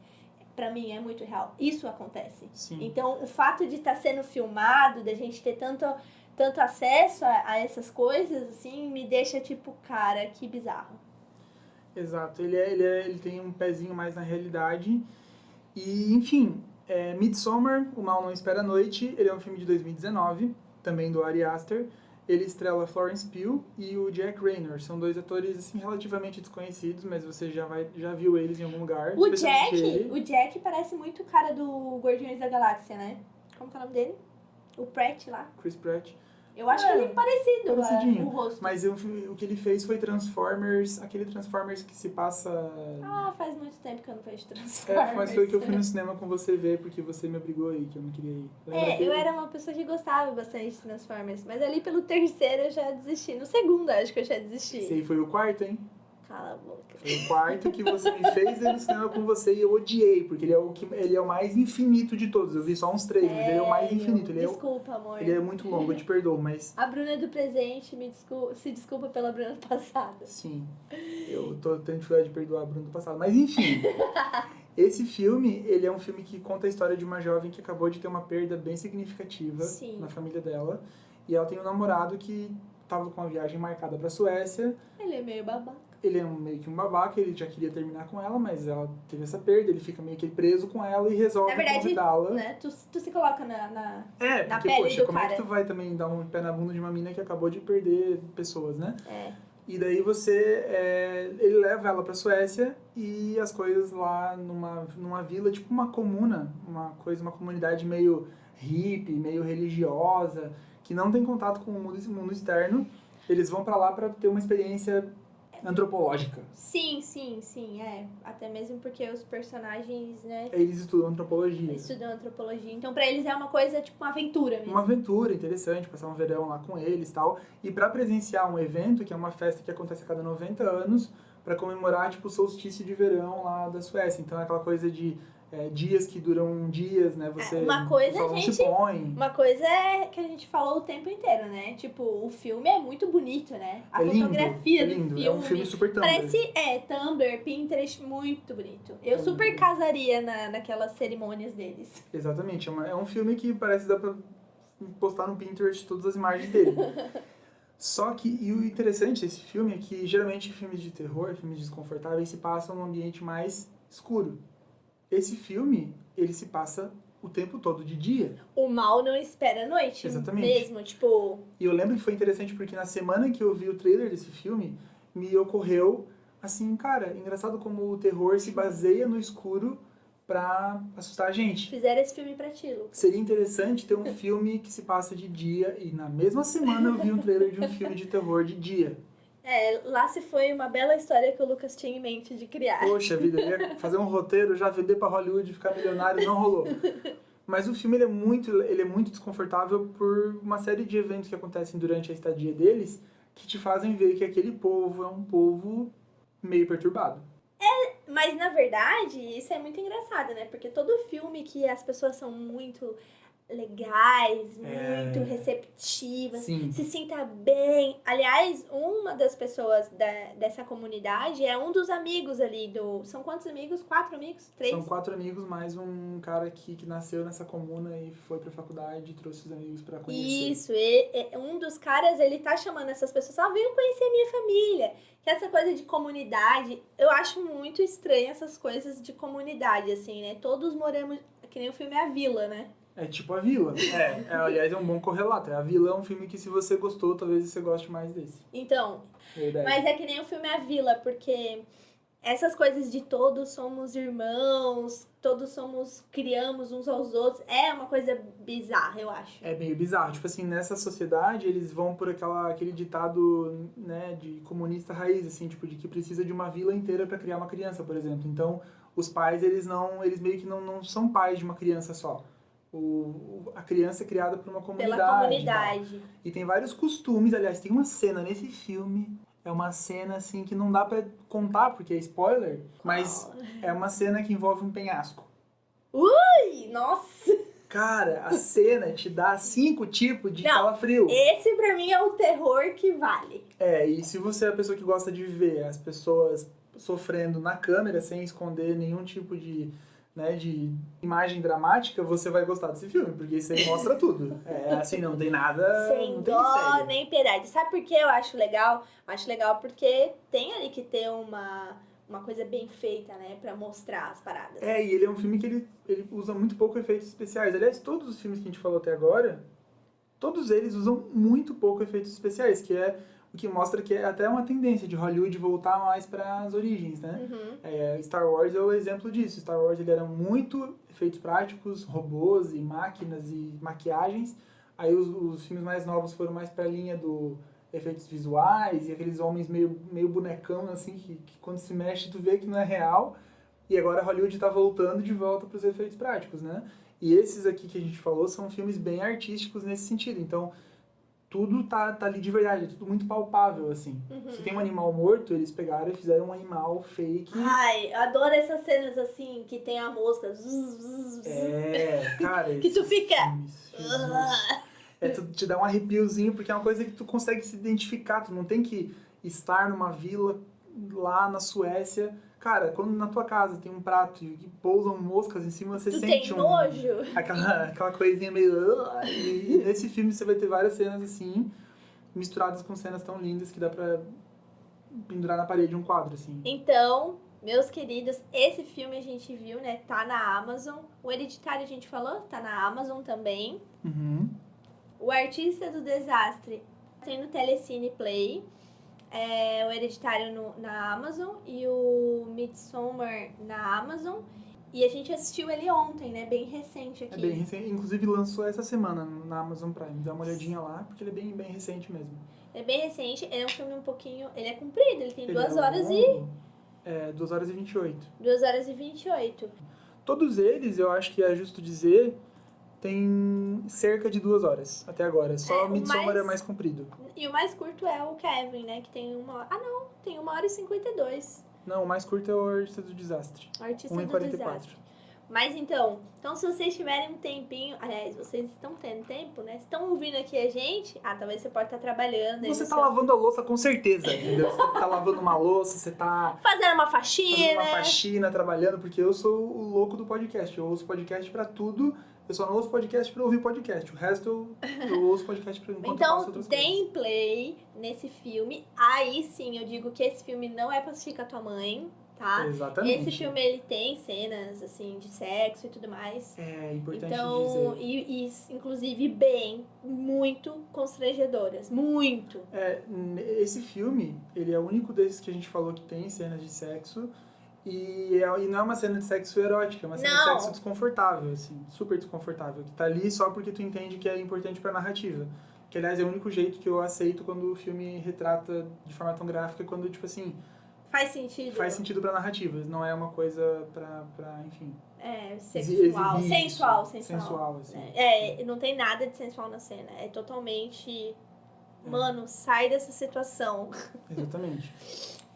Pra mim é muito real. Isso acontece.
Sim.
Então, o fato de estar sendo filmado, da gente ter tanto acesso a essas coisas, assim, me deixa tipo, cara, que bizarro.
Exato. Ele tem um pezinho mais na realidade. E, enfim, Midsommar, O Mal Não Espera a Noite, ele é um filme de 2019, também do Ari Aster. Ele estrela Florence Pugh e o Jack Reynor. São 2 atores, assim, relativamente desconhecidos, mas você já viu eles em algum lugar.
O Jack parece muito o cara do Guardiões da Galáxia, né? Como que é o nome dele? O Pratt lá.
Chris Pratt.
Eu acho que ele é parecido, o rosto.
Mas o que ele fez foi Transformers, aquele Transformers que se passa...
Faz muito tempo que eu não vejo Transformers.
Mas foi que eu fui no cinema com você ver, porque você me obrigou aí, que eu não queria ir.
Eu era uma pessoa que gostava bastante de Transformers, mas ali pelo terceiro eu já desisti. No segundo, acho que eu já desisti.
Esse aí foi o quarto, hein?
Cala a boca.
Foi o quarto que você me fez ir no cinema com você e eu odiei, porque ele é o mais infinito de todos. Eu vi só uns 3, mas ele é o mais infinito.
Desculpa, amor.
Ele é muito longo, eu te perdoo, mas...
A Bruna do presente se desculpa pela Bruna do passado.
Sim, eu tô tendo dificuldade de perdoar a Bruna do passado. Mas enfim, esse filme, ele é um filme que conta a história de uma jovem que acabou de ter uma perda bem significativa na família dela. E ela tem um namorado que tava com uma viagem marcada pra Suécia.
Ele é meio babaca.
Ele é meio que um babaca, ele já queria terminar com ela, mas ela teve essa perda, ele fica meio que preso com ela e resolve convidá-la.
Né, tu se coloca na
porque,
pele
poxa,
do
como
cara.
é que tu vai também dar um pé na bunda de uma mina que acabou de perder pessoas, né? E daí ele leva ela pra Suécia e as coisas lá numa vila, tipo uma comuna, uma comunidade meio hippie, meio religiosa, que não tem contato com o mundo externo. Eles vão pra lá pra ter uma experiência antropológica.
Sim, até mesmo porque os personagens, né,
Eles estudam antropologia.
estudam antropologia. Então, pra eles é uma coisa, tipo, uma aventura mesmo.
Uma aventura interessante, passar um verão lá com eles e tal. E pra presenciar um evento, que é uma festa que acontece a cada 90 anos, pra comemorar, tipo, o solstício de verão lá da Suécia. Então é aquela coisa de dias que duram dias, né? Você
Uma coisa,
o sol não se
gente,
põe.
Uma coisa é que a gente falou o tempo inteiro, né? Tipo, o filme é muito bonito, né? A fotografia do filme.
É um filme super Tumblr.
Parece, Tumblr, Pinterest, muito bonito. Eu super casaria naquelas cerimônias deles.
Exatamente. É um filme que parece que dá pra postar no Pinterest todas as imagens dele. Só que, e o interessante desse filme é que geralmente filmes de terror, filmes desconfortáveis, se passam num ambiente mais escuro. Esse filme, ele se passa o tempo todo de dia.
O mal não espera a noite.
Exatamente.
Mesmo, tipo...
E eu lembro que foi interessante porque na semana que eu vi o trailer desse filme, me ocorreu, assim, cara, engraçado como o terror se baseia no escuro pra assustar a gente.
Fizeram esse filme pra ti, Lucas.
Seria interessante ter um filme que se passa de dia e na mesma semana eu vi um trailer de um filme de terror de dia.
Lá se foi uma bela história que o Lucas tinha em mente de criar.
Poxa vida, eu ia fazer um roteiro, já vender pra Hollywood e ficar milionário, não rolou. Mas o filme ele é muito desconfortável por uma série de eventos que acontecem durante a estadia deles que te fazem ver que aquele povo é um povo meio perturbado.
Mas, na verdade, isso é muito engraçado, né? Porque todo filme que as pessoas são muito legais, muito receptivas,
Sim.
se sinta bem. Aliás, uma das pessoas dessa comunidade é um dos amigos ali do... São quantos amigos? 4 amigos? 3?
São 4 amigos, mais um cara que nasceu nessa comuna e foi pra faculdade e trouxe os amigos pra conhecer.
Isso, um dos caras, ele tá chamando essas pessoas, venham conhecer a minha família. Que essa coisa de comunidade, eu acho muito estranho essas coisas de comunidade, assim, né? Todos moramos, que nem o filme A Vila, né?
É tipo A Vila. Aliás, é um bom correlato. A Vila é um filme que se você gostou, talvez você goste mais desse.
Então,
Verdade.
mas é que nem o filme A Vila, porque essas coisas de todos somos irmãos, criamos uns aos outros, é uma coisa bizarra, eu acho.
É meio bizarro. Tipo assim, nessa sociedade, eles vão por aquele ditado, né, de comunista raiz, assim, tipo, de que precisa de uma vila inteira pra criar uma criança, por exemplo. Então, os pais, eles meio que não são pais de uma criança só. A criança é criada por uma comunidade.
Pela comunidade.
E tem vários costumes, aliás, tem uma cena nesse filme, é uma cena assim que não dá pra contar porque é spoiler, mas é uma cena que envolve um penhasco.
Ui, nossa!
Cara, a cena te dá 5 tipos de calafrio.
Esse pra mim é o terror que vale.
E se você é a pessoa que gosta de ver as pessoas sofrendo na câmera sem esconder nenhum tipo de imagem dramática, você vai gostar desse filme, porque isso aí mostra tudo. Assim, não tem nada...
Sem dó, nem piedade. Sabe por que eu acho legal? Eu acho legal porque tem ali que ter uma coisa bem feita, né, pra mostrar as paradas.
E ele é um filme que ele usa muito pouco efeitos especiais. Aliás, todos os filmes que a gente falou até agora, todos eles usam muito pouco efeitos especiais, que é o que mostra que é até uma tendência de Hollywood voltar mais para as origens, né?
Uhum.
Star Wars é o exemplo disso. Star Wars ele era muito efeitos práticos, robôs e máquinas e maquiagens. Aí os filmes mais novos foram mais para a linha do efeitos visuais e aqueles homens meio bonecão, assim, que quando se mexe tu vê que não é real. E agora Hollywood tá voltando de volta para os efeitos práticos, né? E esses aqui que a gente falou são filmes bem artísticos nesse sentido. Então, tudo tá ali de verdade, é tudo muito palpável, assim.
Uhum.
Se tem um animal morto, eles pegaram e fizeram um animal fake.
Ai, eu adoro essas cenas, assim, que tem a mosca.
Cara,
que tu fica...
Tu te dá um arrepiozinho, porque é uma coisa que tu consegue se identificar. Tu não tem que estar numa vila lá na Suécia. Cara, quando na tua casa tem um prato e pousam moscas em cima, você sente
tem nojo?
Aquela coisinha meio... E nesse filme você vai ter várias cenas assim, misturadas com cenas tão lindas que dá pra pendurar na parede um quadro, assim.
Então, meus queridos, esse filme a gente viu, né? Tá na Amazon. O Hereditário a gente falou, tá na Amazon também.
Uhum.
O Artista do Desastre tem no Telecine Play. O Hereditário na Amazon e o Midsommar na Amazon. E a gente assistiu ele ontem, né? Bem recente aqui.
É bem recente. Inclusive lançou essa semana na Amazon Prime. Dá uma olhadinha lá, porque ele é bem, bem recente mesmo.
É bem recente, ele é um filme um pouquinho... Ele é comprido, ele tem
Ele
2
é
horas
longo. 2 horas e 28.
2 horas e 28.
Todos eles, eu acho que é justo dizer, tem cerca de 2 horas até agora. Só
o
Midsommar é mais comprido.
E o mais curto é o Kevin, né? Que tem uma... Ah, não. Tem 1 hora e 52.
Não, o mais curto é o Artista do Desastre.
O Artista
1 e
do
44.
Desastre. Mas então se vocês tiverem um tempinho... Aliás, vocês estão tendo tempo, né? Estão ouvindo aqui a gente... Ah, talvez você pode estar trabalhando.
Você tá lavando a louça com certeza, entendeu? Você tá lavando uma louça, você tá...
Fazendo uma faxina.
Trabalhando, porque eu sou o louco do podcast. Eu ouço podcast pra tudo. Eu só não ouço podcast pra ouvir podcast. O resto eu ouço podcast pra enquanto eu faço outras coisas.
Então, tem play nesse filme. Aí sim, eu digo que esse filme não é pra assistir com a tua mãe, tá?
Exatamente.
Esse filme, ele tem cenas, assim, de sexo e tudo mais.
É importante
Então,
dizer.
e inclusive muito constrangedoras. Muito.
Esse filme, ele é o único desses que a gente falou que tem cenas de sexo. E não é uma cena de sexo erótica, é uma cena de sexo desconfortável, assim, super desconfortável. Que tá ali só porque tu entende que é importante pra narrativa. Que, aliás, é o único jeito que eu aceito quando o filme retrata de forma tão gráfica, quando, tipo assim...
Faz sentido.
Faz sentido pra narrativa, não é uma coisa pra enfim...
Sexual.
Sensual, assim.
Não tem nada de sensual na cena. É totalmente... Mano, sai dessa situação.
Exatamente.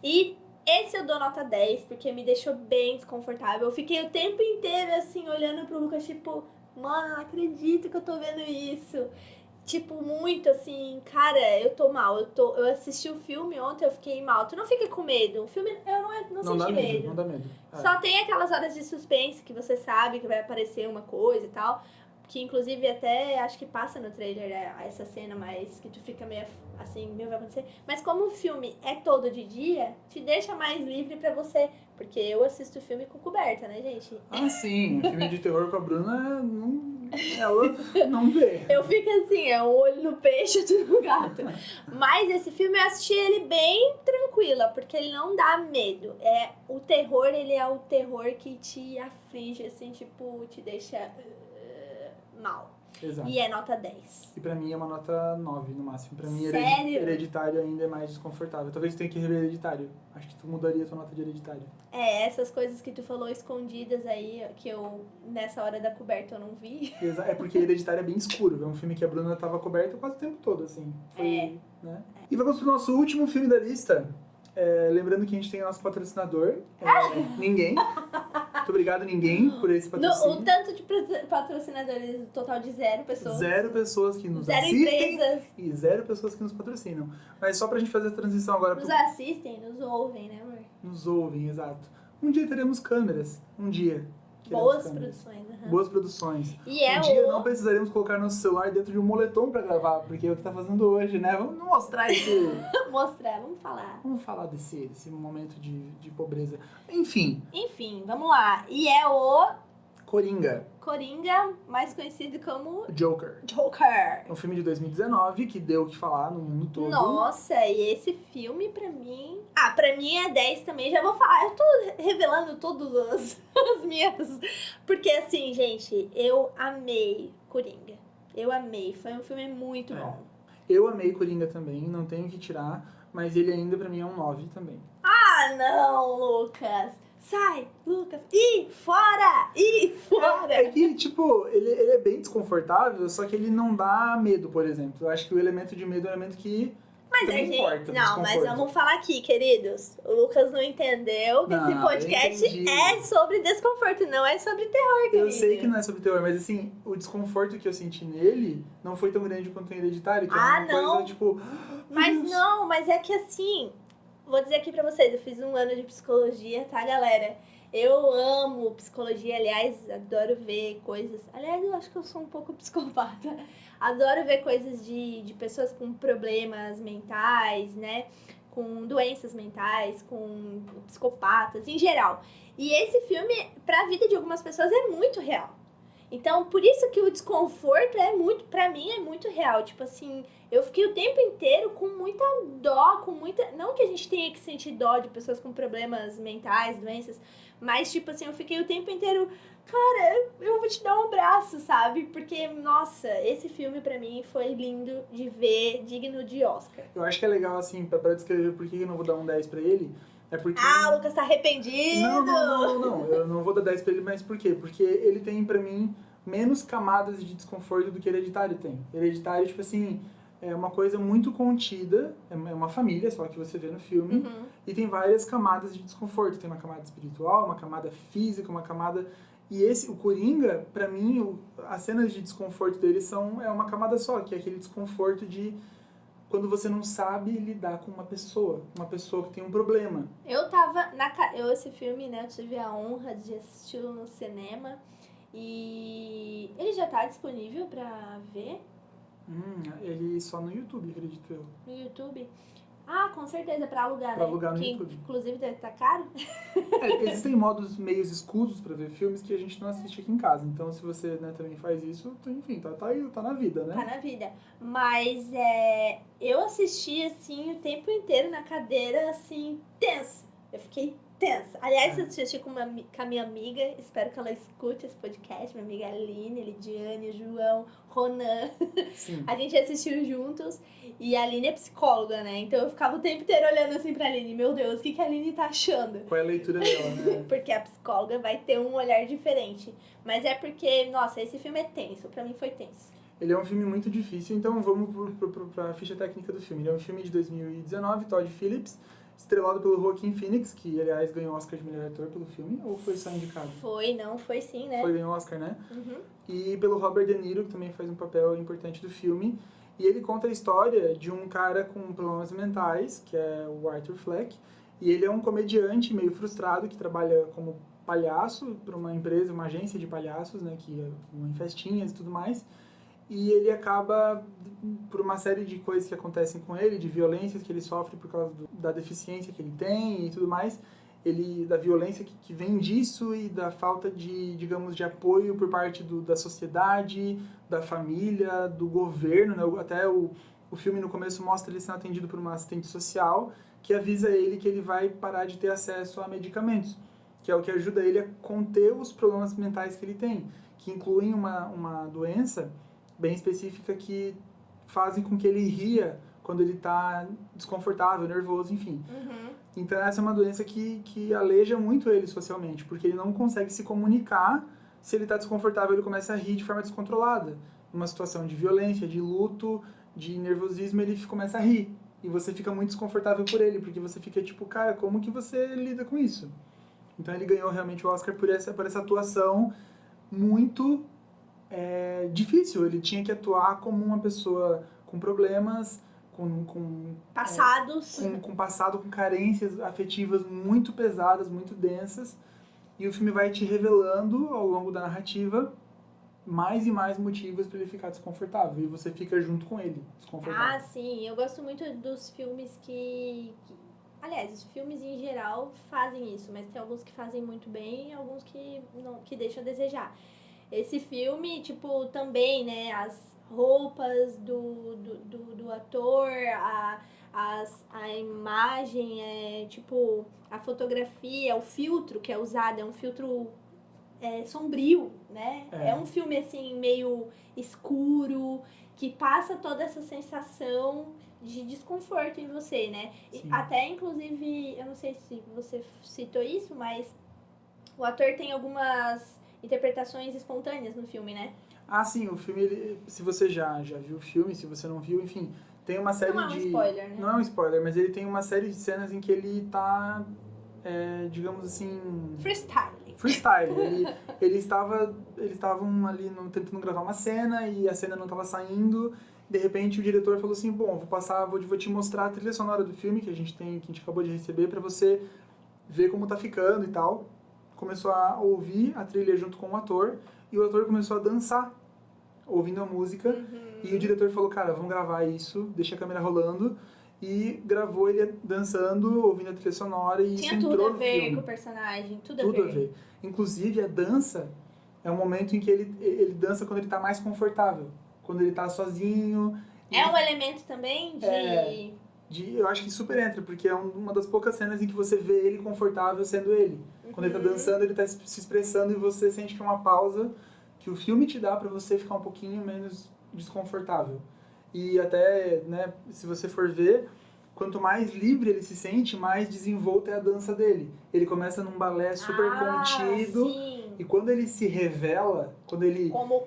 E... Esse eu dou nota 10, porque me deixou bem desconfortável. Eu fiquei o tempo inteiro, assim, olhando pro Lucas, tipo... Mano, não acredito que eu tô vendo isso. Tipo, muito, assim... Cara, eu tô mal. Eu assisti o filme ontem, eu fiquei mal. Tu não fica com medo. O filme, eu não senti medo.
Não dá medo.
Só tem aquelas horas de suspense que você sabe que vai aparecer uma coisa e tal. Que, inclusive, até acho que passa no trailer essa cena, mas que tu fica meio assim, vai acontecer. Mas como o filme é todo de dia, te deixa mais livre pra você. Porque eu assisto o filme com coberta, né, gente?
Ah, sim. O filme de terror com a Bruna, ela não vê.
Eu fico assim, um olho no peixe, outro no gato. Mas esse filme eu assisti ele bem tranquila, porque ele não dá medo. O terror, ele é o terror que te aflige, assim, tipo, te deixa mal.
Exato.
E é nota 10.
E pra mim é uma nota 9 no máximo. Pra mim,
Sério?
Hereditário ainda é mais desconfortável. Talvez tu tenha que rever Hereditário. Acho que tu mudaria a tua nota de Hereditário.
Essas coisas que tu falou escondidas aí, que eu, nessa hora da coberta, eu não vi.
É porque Hereditário é bem escuro. É um filme que a Bruna tava coberta quase o tempo todo, assim. Né? E vamos pro nosso último filme da lista. Lembrando que a gente tem o nosso patrocinador. Ninguém. Muito obrigado, Ninguém, por esse patrocínio.
O tanto de patrocinadores, total de 0 pessoas.
0 pessoas que nos
0
assistem.
empresas.
E 0 pessoas que nos patrocinam. Mas só pra gente fazer a transição agora...
Nos assistem, nos ouvem, né, amor?
Nos ouvem, exato. Um dia teremos câmeras. Um dia.
Boas produções.
Boas produções.
E
um dia não precisaremos colocar nosso celular dentro de um moletom pra gravar, porque é o que tá fazendo hoje, né? Vamos mostrar isso.
Vamos falar.
Vamos falar desse momento de pobreza. Enfim,
vamos lá. E é o...
Coringa,
mais conhecido como...
Joker.
Joker.
É um filme de 2019 que deu o que falar no mundo todo.
Nossa, e esse filme pra mim... pra mim é 10 também. Já vou falar, eu tô revelando todas as minhas... Porque assim, gente, eu amei Coringa. Eu amei, foi um filme muito bom.
Eu amei Coringa também, não tenho que tirar, mas ele ainda pra mim é um 9 também.
Ah, não, Lucas! Sai, Lucas! E fora!
É que, tipo, ele é bem desconfortável, só que ele não dá medo, por exemplo. Eu acho que o elemento de medo é um elemento que também importa.
Não, mas vamos falar aqui, queridos. O Lucas não entendeu que esse podcast é sobre desconforto, não é sobre terror, querido.
Eu sei que não é sobre terror, mas assim, o desconforto que eu senti nele não foi tão grande quanto em Hereditário, que é uma coisa, tipo...
Mas é que assim... Vou dizer aqui pra vocês, eu fiz 1 ano de psicologia, tá, galera? Eu amo psicologia, aliás, adoro ver coisas... Aliás, eu acho que eu sou um pouco psicopata. Adoro ver coisas de pessoas com problemas mentais, né? Com doenças mentais, com psicopatas, em geral. E esse filme, pra vida de algumas pessoas, é muito real. Então, por isso que o desconforto pra mim, é muito real. Tipo assim, eu fiquei o tempo inteiro com muita dó, com muita... Não que a gente tenha que sentir dó de pessoas com problemas mentais, doenças, mas, tipo assim, eu fiquei o tempo inteiro... Cara, eu vou te dar um abraço, sabe? Porque, nossa, esse filme pra mim foi lindo de ver, digno de Oscar.
Eu acho que é legal, assim, pra descrever por que eu não vou dar um 10 pra ele, é porque...
Ah, o Lucas tá arrependido!
Não. Eu não vou dar 10 pra ele, mas por quê? Porque ele tem, pra mim, menos camadas de desconforto do que Hereditário tem. Hereditário, tipo assim, é uma coisa muito contida, é uma família, só que você vê no filme, e tem várias camadas de desconforto. Tem uma camada espiritual, uma camada física, uma camada... E o Coringa, pra mim, as cenas de desconforto dele é uma camada só, que é aquele desconforto de quando você não sabe lidar com uma pessoa que tem um problema.
Eu tava esse filme, né, eu tive a honra de assisti-lo no cinema e ele já tá disponível pra ver
Ele só no YouTube, acredito eu.
no YouTube. Ah, com certeza, pra alugar,
Pra
né?
alugar no
que
YouTube.
Inclusive deve estar caro.
Existem modos meio escusos pra ver filmes que a gente não assiste aqui em casa. Então, se você, né, também faz isso, enfim, tá aí, tá na vida, né?
Tá na vida. Mas eu assisti, assim, o tempo inteiro na cadeira, assim, tensa. Eu fiquei tensa. Aliás, eu assisti com a minha amiga, espero que ela escute esse podcast, minha amiga Aline, Lidiane, João, Ronan.
Sim.
A gente assistiu juntos e a Aline é psicóloga, né? Então eu ficava o tempo inteiro olhando assim pra Aline. Meu Deus, o que a Aline tá achando?
Qual é a leitura dela, né?
Porque a psicóloga vai ter um olhar diferente. Mas é porque, nossa, esse filme é tenso. Pra mim foi tenso.
Ele é um filme muito difícil, então vamos pra ficha técnica do filme. Ele é um filme de 2019, Todd Phillips, estrelado pelo Joaquin Phoenix, que, aliás, ganhou o Oscar de melhor ator pelo filme, ou foi só indicado?
Foi sim, né?
Ganhou o Oscar, né?
Uhum.
E pelo Robert De Niro, que também faz um papel importante do filme. E ele conta a história de um cara com problemas mentais, que é o Arthur Fleck, e ele é um comediante meio frustrado que trabalha como palhaço para uma empresa, uma agência de palhaços, né, que é em festinhas e tudo mais. E ele acaba, por uma série de coisas que acontecem com ele, de violências que ele sofre por causa da deficiência que ele tem e tudo mais, da violência que vem disso e da falta de, digamos, de apoio por parte da sociedade, da família, do governo, né? Até o filme no começo mostra ele sendo atendido por uma assistente social que avisa ele que ele vai parar de ter acesso a medicamentos, que é o que ajuda ele a conter os problemas mentais que ele tem, que incluem uma doença bem específica que fazem com que ele ria quando ele tá desconfortável, nervoso, enfim. Então essa é uma doença que aleja muito ele socialmente, porque ele não consegue se comunicar. Se ele tá desconfortável, ele começa a rir de forma descontrolada. Numa situação de violência, de luto, de nervosismo, ele começa a rir. E você fica muito desconfortável por ele, porque você fica tipo, cara, como que você lida com isso? Então ele ganhou realmente o Oscar por essa atuação muito difícil. Ele tinha que atuar como uma pessoa com problemas, com
passados.
Com passado, com carências afetivas muito pesadas, muito densas. E o filme vai te revelando, ao longo da narrativa, mais e mais motivos para ele ficar desconfortável. E você fica junto com ele, desconfortável.
Ah, sim. Eu gosto muito dos filmes aliás, os filmes em geral fazem isso, mas tem alguns que fazem muito bem e alguns que deixam a desejar. Esse filme, tipo, também, né, as roupas do ator, a imagem, tipo, a fotografia, o filtro que é usado, é um filtro sombrio, né? É um filme, assim, meio escuro, que passa toda essa sensação de desconforto em você, né? E até, inclusive, eu não sei se você citou isso, mas o ator tem algumas interpretações espontâneas no filme, né?
Ah, sim, o filme, se você já viu o filme, se você não viu, enfim, tem uma série de...
Não é um spoiler, né?
Não é um spoiler, mas ele tem uma série de cenas em que ele tá, digamos assim... Freestyle. Eles estavam ali tentando gravar uma cena e a cena não estava saindo. De repente o diretor falou assim, bom, vou te mostrar a trilha sonora do filme que a gente acabou de receber pra você ver como tá ficando e tal. Começou a ouvir a trilha junto com o ator e o ator começou a dançar ouvindo a música e o diretor falou, cara, vamos gravar isso, deixa a câmera rolando e gravou ele dançando, ouvindo a trilha sonora e
tinha
isso entrou
tudo a
no
ver
filme.
com o personagem, tudo
a
ver.
ver. Inclusive a dança é um momento em que ele dança quando ele tá mais confortável, quando ele tá sozinho.
É um elemento também
eu acho que super entra, porque é uma das poucas cenas em que você vê ele confortável sendo ele. Quando ele tá dançando, ele tá se expressando e você sente que é uma pausa que o filme te dá pra você ficar um pouquinho menos desconfortável. E até, né, se você for ver, quanto mais livre ele se sente, mais desenvolta é a dança dele. Ele começa num balé super contido.
Sim.
E quando ele se revela, quando ele...
Como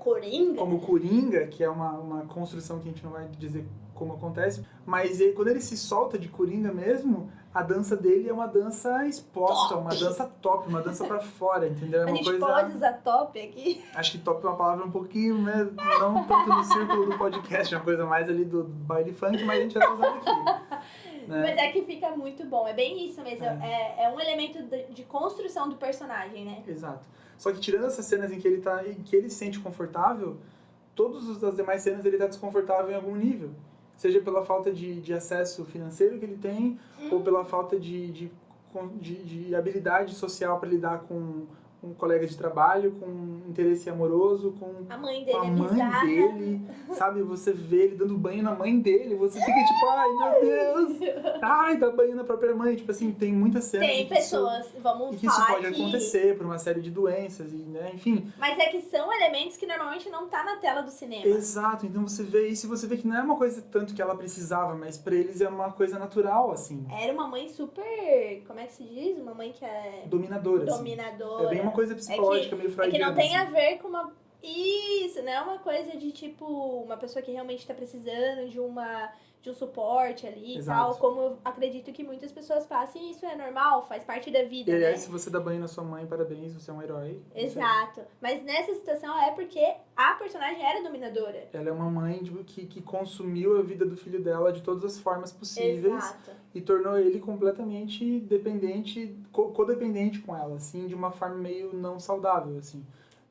Coringa,
que é uma construção que a gente não vai dizer como acontece, mas quando ele se solta de Coringa mesmo, a dança dele é uma dança exposta, uma dança top, uma dança pra fora, entendeu? É
a
uma
gente
coisa...
pode usar top aqui?
Acho que top é uma palavra um pouquinho, né? Não tanto no círculo do podcast, é uma coisa mais ali do baile funk, mas a gente já tá usando aqui. Né?
Mas é que fica muito bom, é bem isso mesmo, é um elemento de construção do personagem, né?
Exato. Só que tirando essas cenas em que ele se sente confortável, todas as demais cenas ele tá desconfortável em algum nível. Seja pela falta de acesso financeiro que ele tem, ou pela falta de habilidade social para lidar com um colega de trabalho, com um interesse amoroso, com
a mãe dele,
com a mãe
bizarra.
dele, sabe? Você vê ele dando banho na mãe dele, você fica tipo, ai meu Deus, ai, dá banho na própria mãe, tipo assim, tem muitas cenas
Tem pessoas, vamos
que isso
falar
pode acontecer por uma série de doenças, e, né, enfim.
Mas é que são elementos que normalmente não tá na tela do cinema.
Exato, então você vê isso e você vê que não é uma coisa tanto que ela precisava, mas pra eles é uma coisa natural, assim.
Era uma mãe super, como é que se diz? Uma mãe que é...
Dominadora.
Dominadora.
Assim. É bem uma coisa psicológica, meio freudiana.
É que não tem
assim.
a ver com uma... Isso, não é uma coisa de, tipo, uma pessoa que realmente tá precisando de um suporte ali.
Exato.
E tal. Como eu acredito que muitas pessoas passem, isso é normal, faz parte da vida,
E aliás,
né?
se você dá banho na sua mãe, parabéns, você é um herói.
Exato. Mas nessa situação é porque a personagem era dominadora.
Ela é uma mãe que consumiu a vida do filho dela de todas as formas possíveis.
Exato.
E tornou ele completamente dependente, codependente com ela, assim, de uma forma meio não saudável, assim.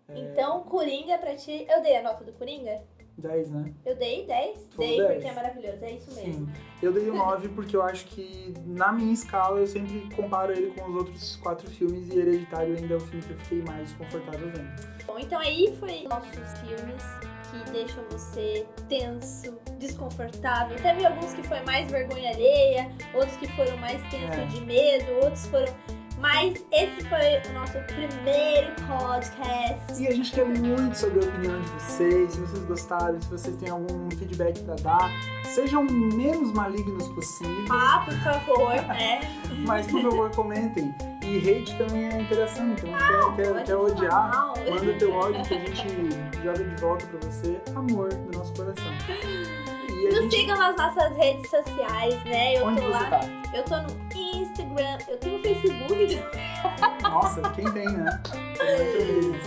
Então, Coringa pra ti... Eu dei a nota do Coringa?
10, né?
Eu dei 10?
Foi
Dei
10.
porque é maravilhoso, é isso mesmo.
Sim. Eu dei um 9 porque eu acho que, na minha escala, eu sempre comparo ele com os outros 4 filmes e Hereditário ainda é o filme que eu fiquei mais confortável vendo.
Bom, então aí foi nossos filmes que deixam você tenso, desconfortável. Teve alguns que foi mais vergonha alheia, outros que foram mais tenso de medo, outros foram... Mas esse foi o nosso primeiro podcast.
E a gente quer muito saber a opinião de vocês, se vocês gostaram, se vocês têm algum feedback pra dar. Sejam menos malignos possível.
Ah, por favor, né?
Mas, por favor, comentem. E hate também é interação, então quer odiar, manda teu ódio que a gente joga de volta pra você. Amor do nosso coração.
Nos sigam nas nossas redes sociais, né?
Onde
tô
você
lá.
tá?
Eu tô no Instagram, eu tenho Facebook.
Nossa, quem tem, né?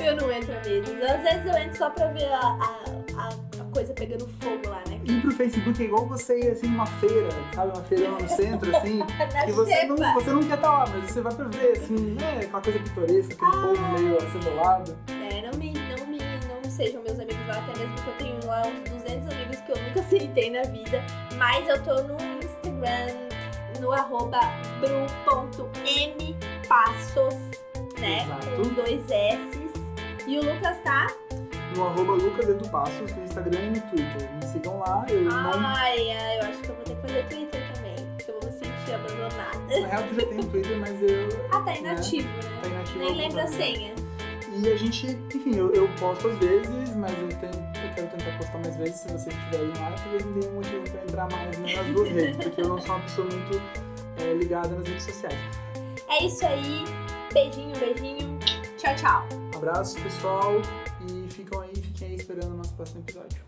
Eu não entro mesmo. Às vezes eu entro só pra ver a coisa pegando fogo lá, né?
Ir pro Facebook é igual você ir assim numa feira, sabe? Uma feira no centro, assim.
Na
E você
xepa.
não quer estar lá, mas você vai pra ver, assim, né? Aquela coisa pitoresca, aquele povo meio acebolado.
Não sejam meus amigos lá, até mesmo que eu tenho lá uns 200 amigos que eu nunca aceitei na vida. Mas eu tô no Instagram, no @bru.mpassos, né?
Exato.
Com 2 S. E o Lucas tá?
No @LucasEduPassos, no Instagram e no Twitter. Me sigam lá, eu não...
Eu acho que eu vou ter que fazer Twitter também, porque eu vou me sentir abandonada.
Na real, tu já tem Twitter, mas eu...
Tá inativo, né?
Tá inativo.
Nem lembro a senha.
E a gente, enfim, eu posto às vezes, mas eu quero tentar postar mais vezes. Se vocês estiverem lá, talvez não tenha motivo pra entrar mais nas duas redes, porque eu não sou uma pessoa muito ligada nas redes sociais.
É isso aí. Beijinho. Tchau, tchau.
Abraço, pessoal, e fiquem aí esperando o nosso próximo episódio.